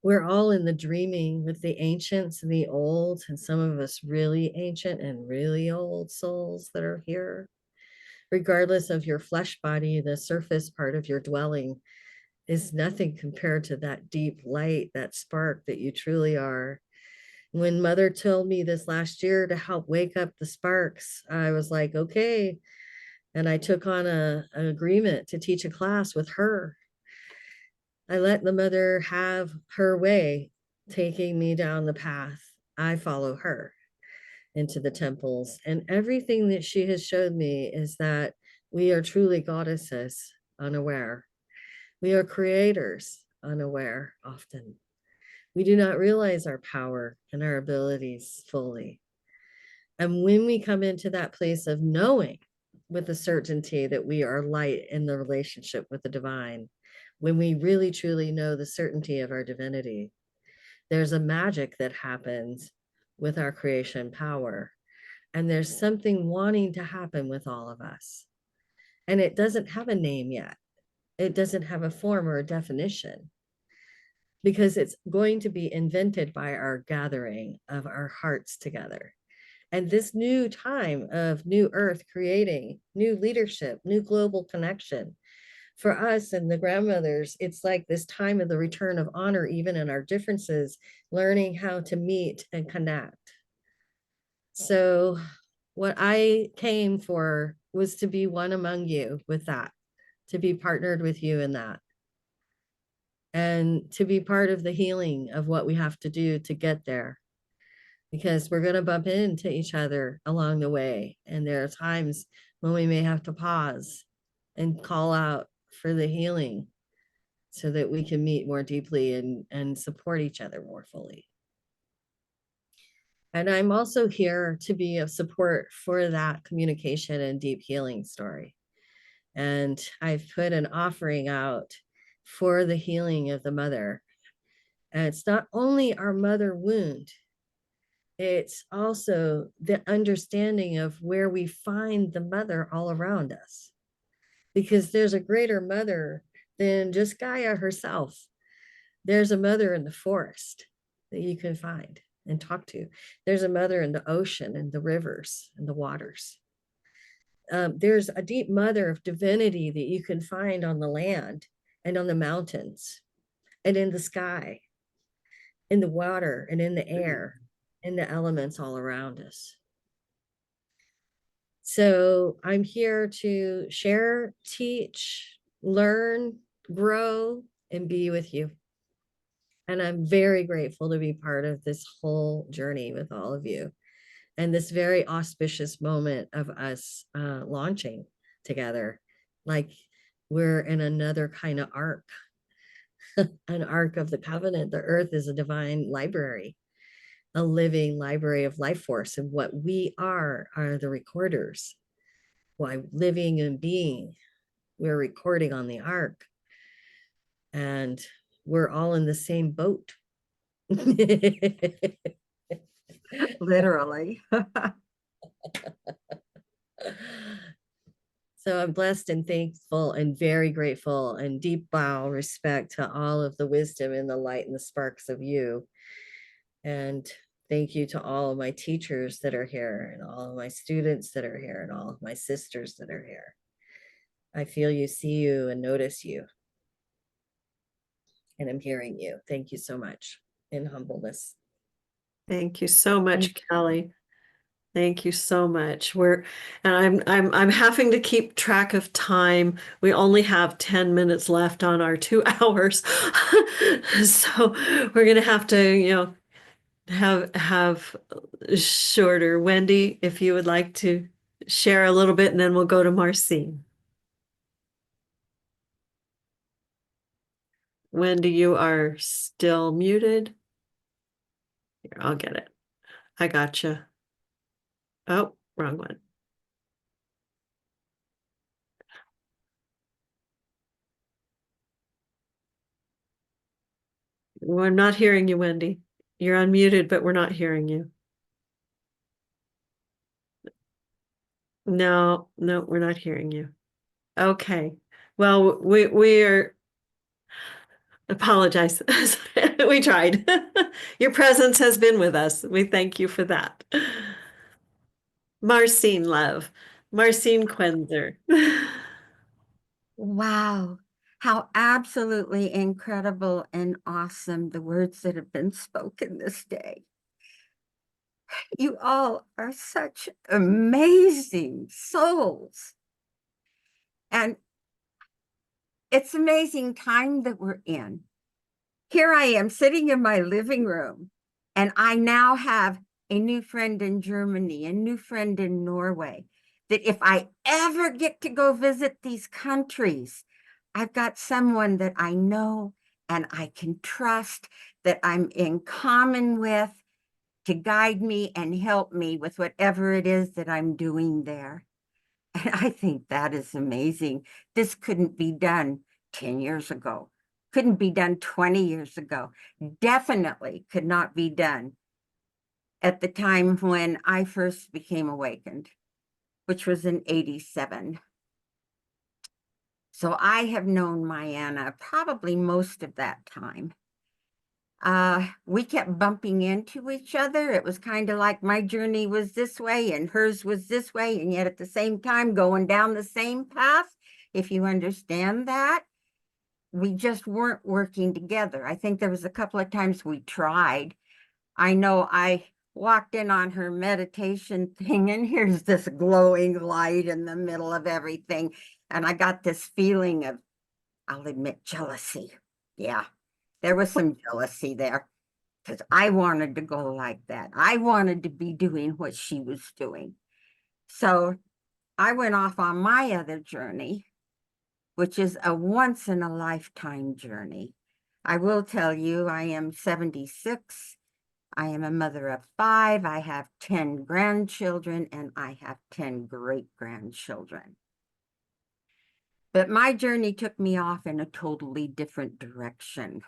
We're all in the dreaming with the ancients and the old, and some of us really ancient and really old souls that are here. Regardless of your flesh body, the surface part of your dwelling is nothing compared to that deep light, that spark that you truly are. When mother told me this last year to help wake up the sparks, I was like, okay. And I took on an agreement to teach a class with her. I let the mother have her way, taking me down the path. I follow her into the temples. And everything that she has showed me is that we are truly goddesses, unaware. We are creators, unaware often. We do not realize our power and our abilities fully. And when we come into that place of knowing with a certainty that we are light in the relationship with the divine, when we really truly know the certainty of our divinity, there's a magic that happens with our creation power. And there's something wanting to happen with all of us. And it doesn't have a name yet. It doesn't have a form or a definition, because it's going to be invented by our gathering of our hearts together. And this new time of new earth creating new leadership, new global connection. For us and the grandmothers, it's like this time of the return of honor, even in our differences, learning how to meet and connect. So What I came for was to be one among you with that, to be partnered with you in that, and to be part of the healing of what we have to do to get there. Because we're going to bump into each other along the way. And there are times when we may have to pause and call out for the healing so that we can meet more deeply and support each other more fully. And I'm also here to be of support for that communication and deep healing story. And I've put an offering out for the healing of the mother. And it's not only our mother wound, it's also the understanding of where we find the mother all around us. Because there's a greater mother than just Gaia herself. There's a mother in the forest that you can find and talk to. There's a mother in the ocean and the rivers and the waters. There's a deep mother of divinity that you can find on the land and on the mountains and in the sky, in the water and in the air, in the elements all around us. So I'm here to share, teach, learn, grow, and be with you. And I'm very grateful to be part of this whole journey with all of you and this very auspicious moment of us launching together. Like we're in another kind of arc, an arc of the covenant. The earth is a divine library, a living library of life force. And what we are the recorders. Why living and being, we're recording on the ark. And we're all in the same boat. Literally. So I'm blessed and thankful and very grateful and deep bow respect to all of the wisdom and the light and the sparks of you. And thank you to all of my teachers that are here and all of my students that are here and all of my sisters that are here. I feel you, see you, and notice you. And I'm hearing you. Thank you so much in humbleness. Thank you so much, Kelly. Thank you so much. I'm having to keep track of time. We only have 10 minutes left on our 2 hours. So we're gonna have to, have shorter. Wendy, if you would like to share a little bit, and then we'll go to Marcine. Wendy, you are still muted. Here, I'll get it. I gotcha. Oh, wrong one. We're not hearing you, Wendy. You're unmuted, but we're not hearing you. No, we're not hearing you. Okay. Well, we are apologize. We tried. Your presence has been with us. We thank you for that. Marcine, love. Marcine Quenzer. Wow. How absolutely incredible and awesome the words that have been spoken this day. You all are such amazing souls. And it's amazing time that we're in. Here I am sitting in my living room, and I now have a new friend in Germany, a new friend in Norway, that if I ever get to go visit these countries, I've got someone that I know and I can trust, that I'm in common with, to guide me and help me with whatever it is that I'm doing there. And I think that is amazing. This couldn't be done 10 years ago, couldn't be done 20 years ago, definitely could not be done at the time when I first became awakened, which was in 87. So I have known Mayanna probably most of that time. We kept bumping into each other. It was kind of like my journey was this way and hers was this way, and yet at the same time going down the same path, if you understand that. We just weren't working together. I think there was a couple of times we tried. I know I walked in on her meditation thing, and here's this glowing light in the middle of everything. And I got this feeling of, I'll admit, jealousy. Yeah, there was some jealousy there because I wanted to go like that. I wanted to be doing what she was doing. So I went off on my other journey, which is a once in a lifetime journey. I will tell you, I am 76. I am a mother of 5. I have 10 grandchildren, and I have 10 great-grandchildren. But my journey took me off in a totally different direction.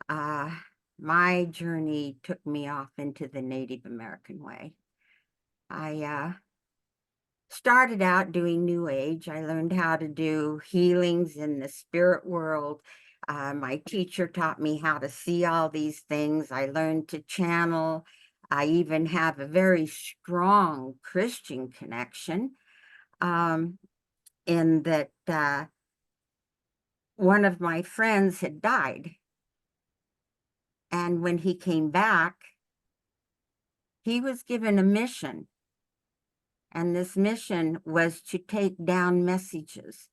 My journey took me off into the Native American way. I started out doing New Age. I learned how to do healings in the spirit world. My teacher taught me how to see all these things. I learned to channel. I even have a very strong Christian connection, in that one of my friends had died. And when he came back, he was given a mission. And this mission was to take down messages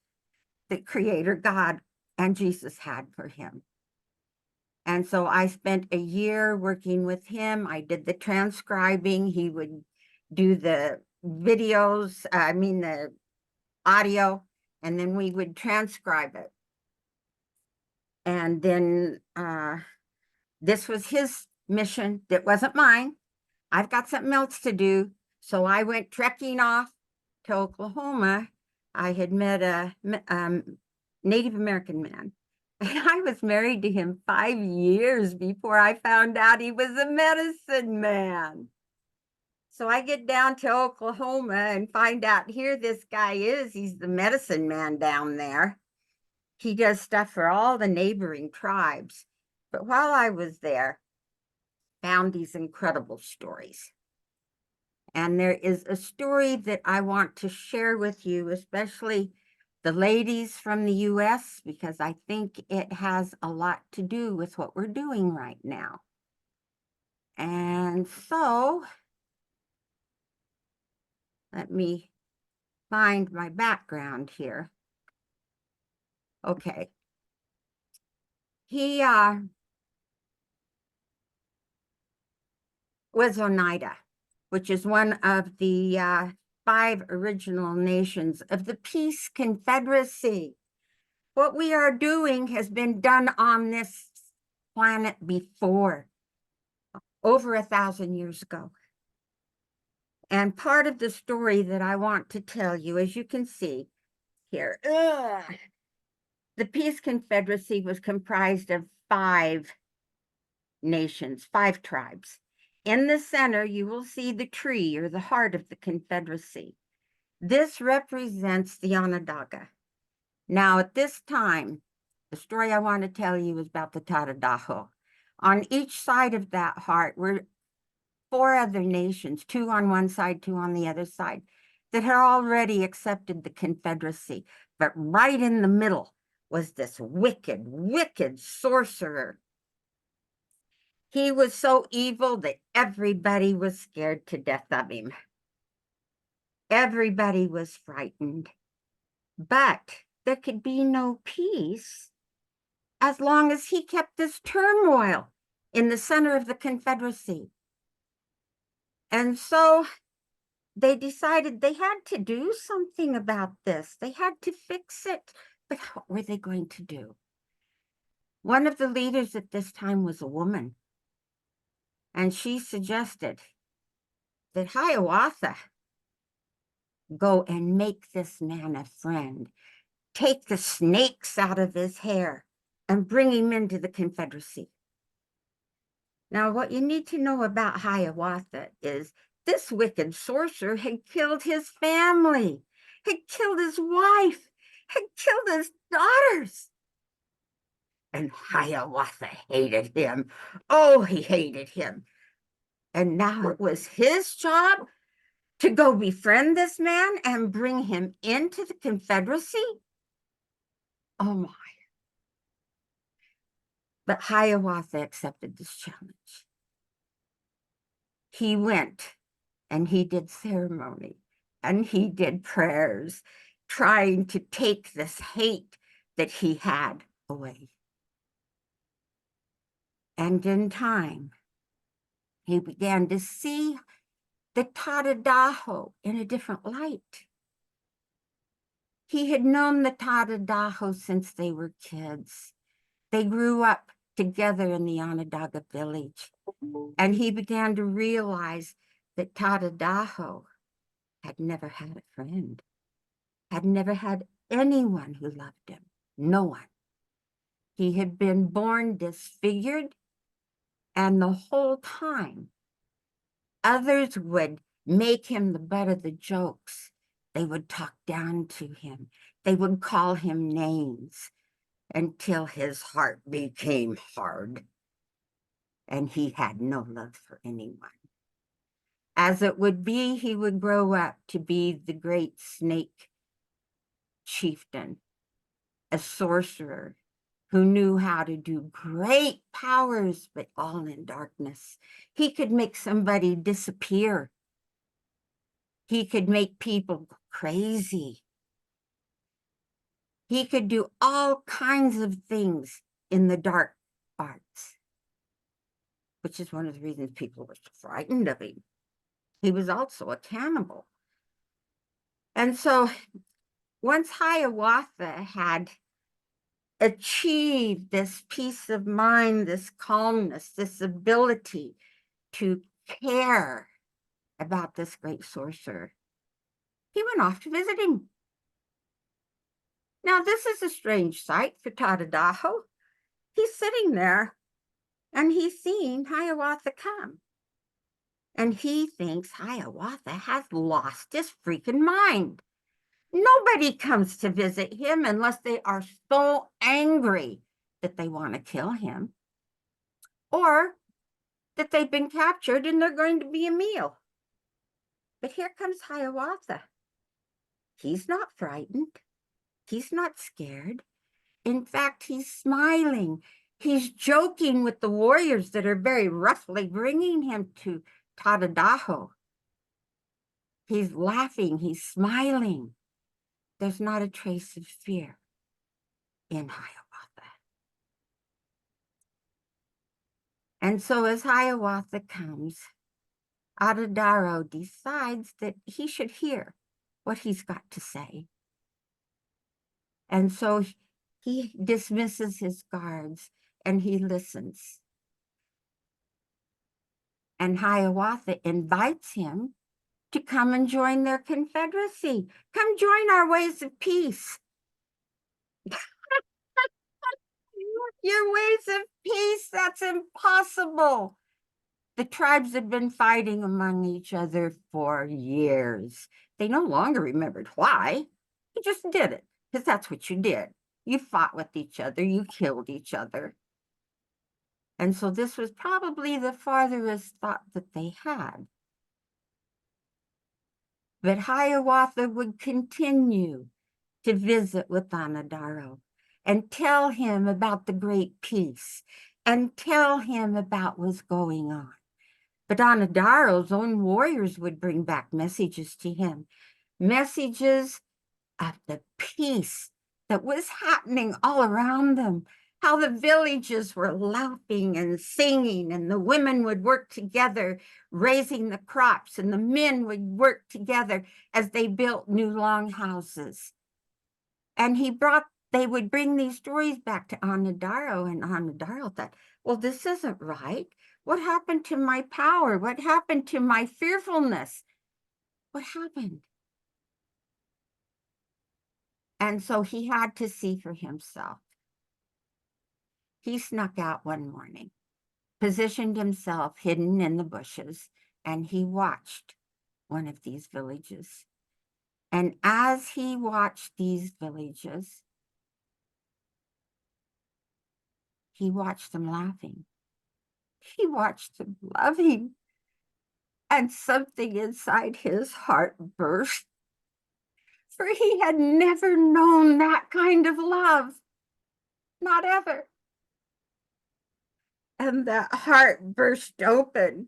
that Creator God and Jesus had for him. And so I spent a year working with him. I did the transcribing. He would do the videos, the audio, and then we would transcribe it. And then this was his mission. That wasn't mine. I've got something else to do. So I went trekking off to Oklahoma. I had met a Native American man. And I was married to him 5 years before I found out he was a medicine man. So I get down to Oklahoma and find out here this guy is. He's the medicine man down there. He does stuff for all the neighboring tribes. But while I was there, found these incredible stories. And there is a story that I want to share with you, especially the ladies from the US, because I think it has a lot to do with what we're doing right now. And so, let me find my background here. Okay. He was Oneida, which is one of the 5 original nations of the Peace Confederacy. What we are doing has been done on this planet before, over 1,000 years ago. And part of the story that I want to tell you, as you can see here, the Peace Confederacy was comprised of 5 nations, 5 tribes. In the center, you will see the tree or the heart of the Confederacy. This represents the Onondaga. Now, at this time, the story I want to tell you is about the Tadadaho. On each side of that heart were 4 other nations, 2 on one side, 2 on the other side, that had already accepted the Confederacy. But right in the middle was this wicked, wicked sorcerer. He was so evil that everybody was scared to death of him. Everybody was frightened. But there could be no peace as long as he kept this turmoil in the center of the Confederacy. And so they decided they had to do something about this. They had to fix it. But what were they going to do? One of the leaders at this time was a woman. And she suggested that Hiawatha go and make this man a friend. Take the snakes out of his hair and bring him into the Confederacy. Now, what you need to know about Hiawatha is this wicked sorcerer had killed his family, had killed his wife, had killed his daughters. And Hiawatha hated him. Oh, he hated him. And now it was his job to go befriend this man and bring him into the Confederacy? Oh my. But Hiawatha accepted this challenge. he went and he did ceremony and he did prayers, trying to take this hate that he had away. And in time, he began to see the Tadadaho in a different light. He had known the Tadadaho since they were kids. They grew up together in the Onondaga village, and he began to realize that Tadadaho had never had a friend, had never had anyone who loved him, no one. He had been born disfigured, and the whole time, others would make him the butt of the jokes. They would talk down to him. They would call him names until his heart became hard and he had no love for anyone. As it would be, he would grow up to be the great snake chieftain, a sorcerer who knew how to do great powers, but all in darkness. He could make somebody disappear. He could make people crazy. He could do all kinds of things in the dark arts, which is one of the reasons people were so frightened of him. He was also a cannibal. And so once Hiawatha had achieved this peace of mind, this calmness, this ability to care about this great sorcerer, he went off to visit him. Now, this is a strange sight for Tadadaho. He's sitting there and he's seeing Hiawatha come. And he thinks Hiawatha has lost his freaking mind. Nobody comes to visit him unless they are so angry that they want to kill him, or that they've been captured and they're going to be a meal. But here comes Hiawatha. He's not frightened. He's not scared. In fact, he's smiling. He's joking with the warriors that are very roughly bringing him to Tadadaho. He's laughing. He's smiling. There's not a trace of fear in Hiawatha. And so as Hiawatha comes, Adadaro decides that he should hear what he's got to say. And so he dismisses his guards and he listens. And Hiawatha invites him to come and join their confederacy. Come join our ways of peace. Your ways of peace, that's impossible. The tribes had been fighting among each other for years. They no longer remembered why. You just did it, because that's what you did. You fought with each other, you killed each other. And so this was probably the farthest thought that they had. But Hiawatha would continue to visit with Onondaga and tell him about the great peace and tell him about what's going on. But Onondaga's own warriors would bring back messages to him, messages of the peace that was happening all around them, how the villages were laughing and singing, and the women would work together raising the crops, and the men would work together as they built new longhouses. And they would bring these stories back to Onondaga, and Onondaga thought, well, this isn't right. What happened to my power? What happened to my fearfulness? What happened? And so he had to see for himself. He snuck out one morning, positioned himself hidden in the bushes, and he watched one of these villages. And as he watched these villages, he watched them laughing. He watched them loving. And something inside his heart burst, for he had never known that kind of love, not ever. And that heart burst open,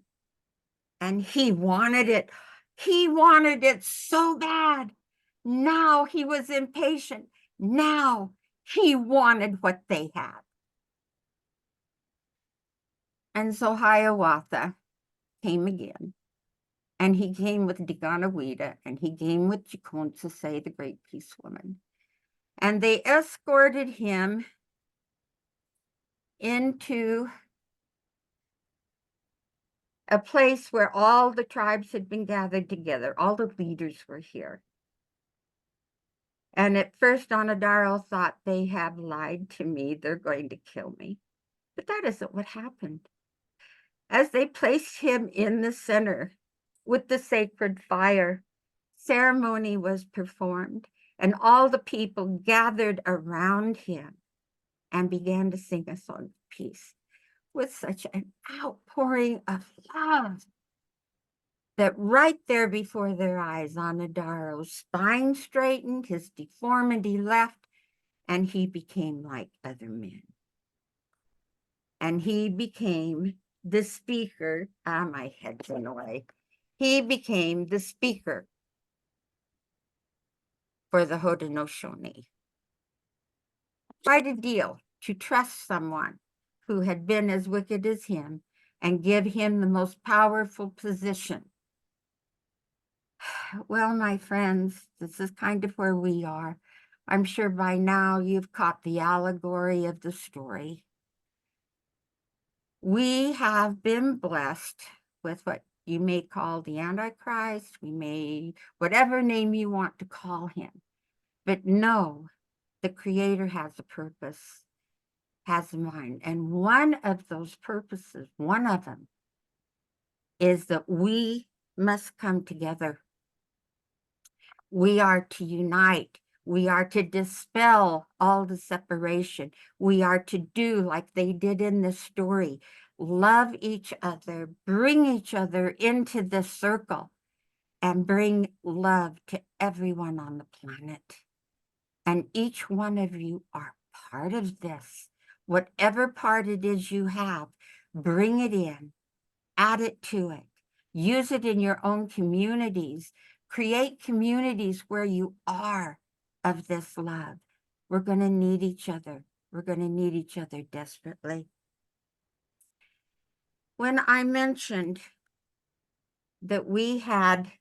And he wanted it. He wanted it so bad. Now he was impatient. Now he wanted what they had. And so Hiawatha came again. And he came with Diganawida, and he came with Jeconsasay, the great peace woman. And they escorted him into a place where all the tribes had been gathered together. All the leaders were here. And at first, Onodaro thought, they have lied to me. They're going to kill me. But that isn't what happened. As they placed him in the center with the sacred fire, ceremony was performed, and all the people gathered around him and began to sing a song of peace with such an outpouring of love that right there before their eyes, Onodaro's spine straightened, his deformity left, and he became like other men. And he became the speaker. My head's in the way. He became the speaker for the Haudenosaunee. Quite a deal to trust someone who had been as wicked as him and give him the most powerful position. Well, my friends, this is kind of where we are. I'm sure by now you've caught the allegory of the story. We have been blessed with what you may call the Antichrist, whatever name you want to call him. But know the Creator has a purpose, has a mind. And one of those purposes, one of them, is that we must come together. We are to unite. We are to dispel all the separation. We are to do like they did in this story. Love each other, bring each other into the circle, and bring love to everyone on the planet. And each one of you are part of this. Whatever part it is you have, bring it in, add it to it, use it in your own communities, create communities where you are of this love. We're going to need each other. We're going to need each other desperately. When I mentioned that we had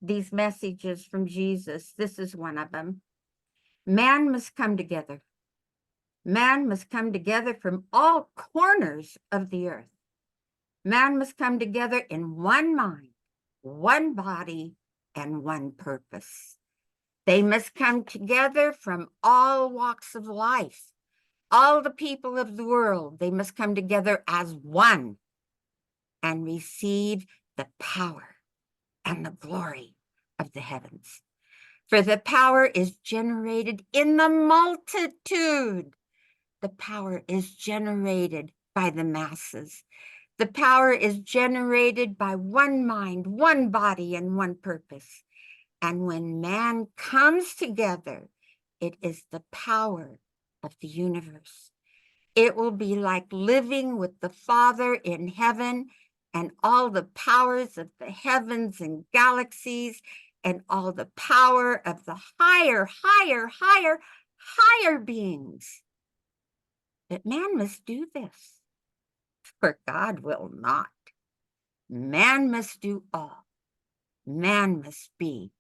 these messages from Jesus, this is one of them. Man must come together. Man must come together from all corners of the earth. Man must come together in one mind, one body, and one purpose. They must come together from all walks of life. All the people of the world, they must come together as one and receive the power and the glory of the heavens. For the power is generated in the multitude. The power is generated by the masses. The power is generated by one mind, one body, and one purpose. And when man comes together, it is the power of the universe. It will be like living with the Father in heaven and all the powers of the heavens and galaxies and all the power of the higher beings. But man must do this, for God will not. Man must do all. Man must be.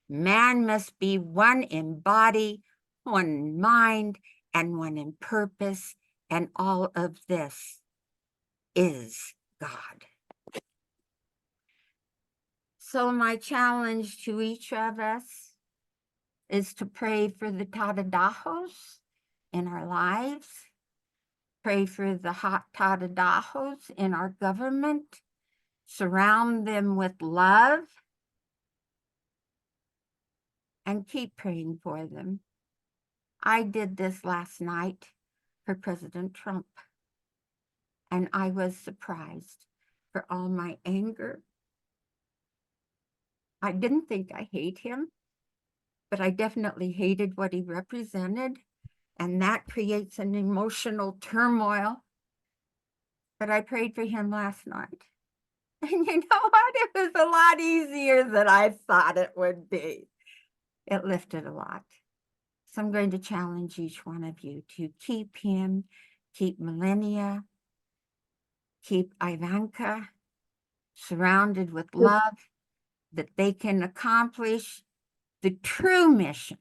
Man must be one in body, one in mind, and one in purpose, and all of this is God. So my challenge to each of us is to pray for the Tadadahos in our lives, pray for the hot Tadadahos in our government, surround them with love, and keep praying for them. I did this last night for President Trump, and I was surprised for all my anger. I didn't think I hate him, but I definitely hated what he represented, and that creates an emotional turmoil. But I prayed for him last night, And you know what? It was a lot easier than I thought it would be. It lifted a lot. So I'm going to challenge each one of you to keep him, keep Millennia, keep Ivanka surrounded with love, that they can accomplish the true mission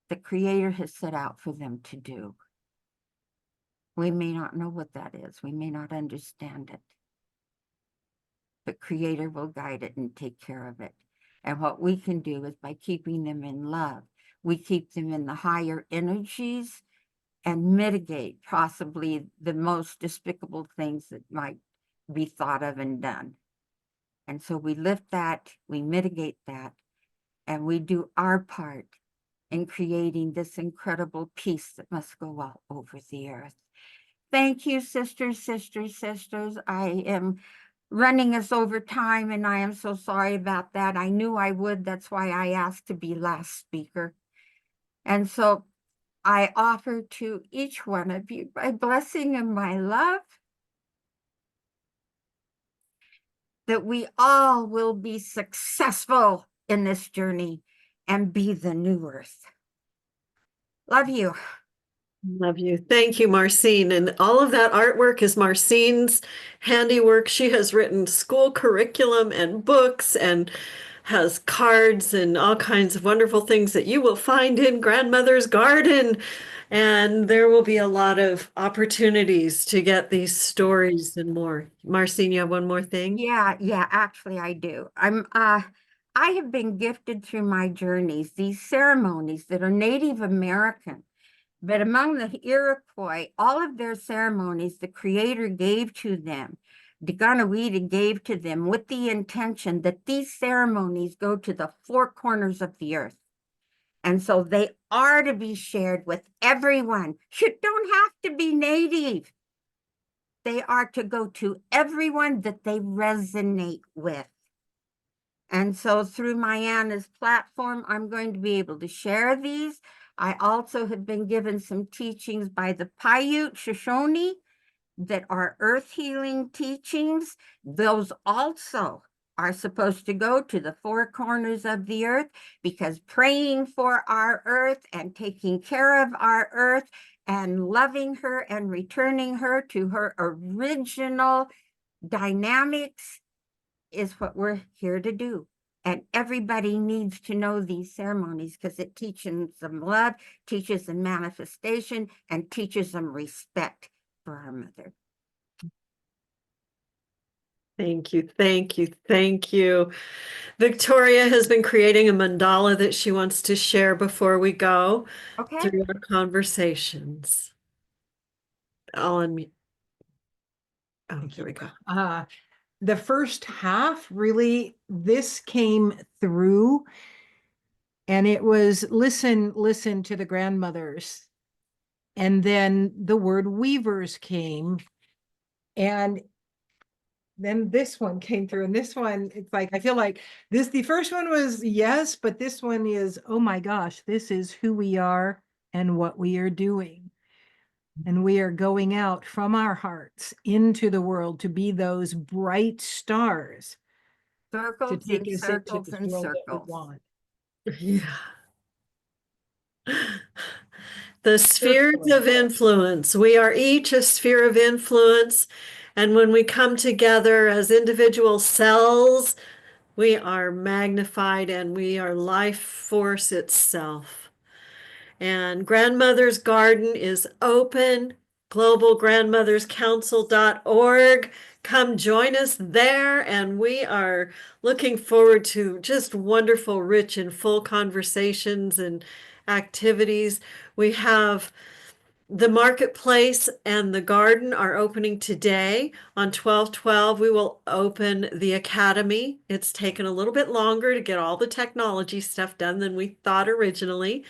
the Creator has set out for them to do. We may not know what that is. We may not understand it. But Creator will guide it and take care of it. And what we can do is by keeping them in love, we keep them in the higher energies and mitigate possibly the most despicable things that might be thought of and done. And so we lift that, we mitigate that, and we do our part in creating this incredible peace that must go all over the earth. Thank you, sisters, sisters, sisters. I am running us over time, and I am so sorry about that. I knew I would. That's why I asked to be last speaker. And so I offer to each one of you my blessing and my love, that we all will be successful in this journey and be the new earth. Love you. Love you. Thank you, Marcine. And all of that artwork is Marcine's handiwork. She has written school curriculum and books and has cards and all kinds of wonderful things that you will find in Grandmother's Garden. And there will be a lot of opportunities to get these stories and more. Marcine, you have one more thing? Yeah, actually I do. I have been gifted through my journeys these ceremonies that are Native American. But among the Iroquois, all of their ceremonies the Creator gave to them, Daganawida gave to them with the intention that these ceremonies go to the four corners of the earth. And so they are to be shared with everyone. You don't have to be Native. They are to go to everyone that they resonate with. And so through Mayanna's platform, I'm going to be able to share these. I also have been given some teachings by the Paiute Shoshone that are earth healing teachings. Those also are supposed to go to the four corners of the earth, because praying for our earth and taking care of our earth and loving her and returning her to her original dynamics is what we're here to do. And everybody needs to know these ceremonies because it teaches them love, teaches them manifestation, and teaches them respect for our mother. Thank you, thank you, thank you. Victoria has been creating a mandala that she wants to share before we go through our conversations. I'll unmute. Oh, there we go. The first half, really, this came through, and it was listen to the grandmothers. And then the word weavers came, and then this one came through, and this one, it's like, I feel like the first one was yes, but this one is, oh my gosh, this is who we are and what we are doing. And we are going out from our hearts into the world to be those bright stars to Circles take and us into circles the and world that we circles. want. Yeah. The spheres of influence. We are each a sphere of influence. And when we come together as individual cells, we are magnified and we are life force itself. And Grandmother's Garden is open, globalgrandmotherscouncil.org. Come join us there, and we are looking forward to just wonderful, rich, and full conversations and activities. We have the marketplace and the garden are opening today. On 12/12, we will open the academy. It's taken a little bit longer to get all the technology stuff done than we thought originally.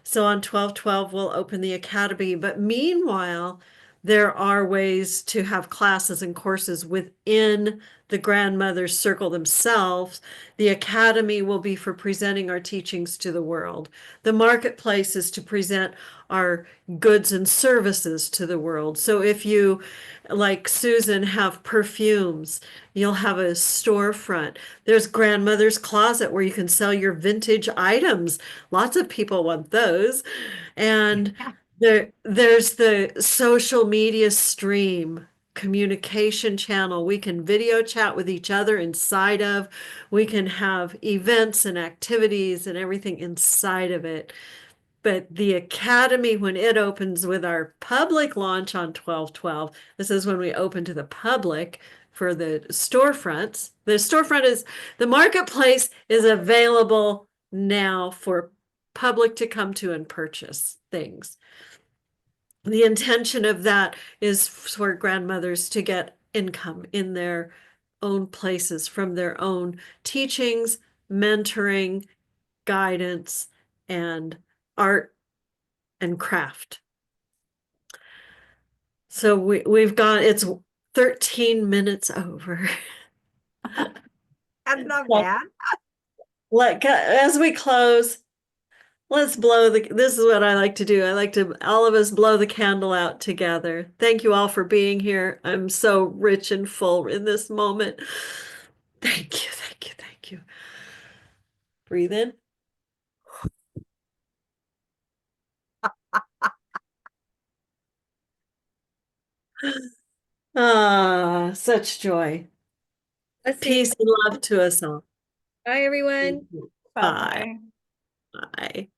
So on 12/12, we'll open the academy. But meanwhile, there are ways to have classes and courses within the grandmother's circle themselves. The academy will be for presenting our teachings to the world. The marketplace is to present our goods and services to the world. So if you, like Susan, have perfumes, you'll have a storefront. There's grandmother's closet where you can sell your vintage items. Lots of people want those. And there's the social media stream communication channel. We can video chat with each other inside of. We can have events and activities and everything inside of it. But the academy, when it opens with our public launch on 12/12, this is when we open to the public for the storefronts. The storefront is, the marketplace is available now for public to come to and purchase things. The intention of that is for grandmothers to get income in their own places from their own teachings, mentoring, guidance, and art and craft. So we've gone, it's 13 minutes over. That's not bad. As we close, let's blow this is what I like to do. I like to, all of us blow the candle out together. Thank you all for being here. I'm so rich and full in this moment. Thank you, thank you, thank you. Breathe in. Ah, such joy. Peace and love to us all. Bye, everyone. Bye. Bye.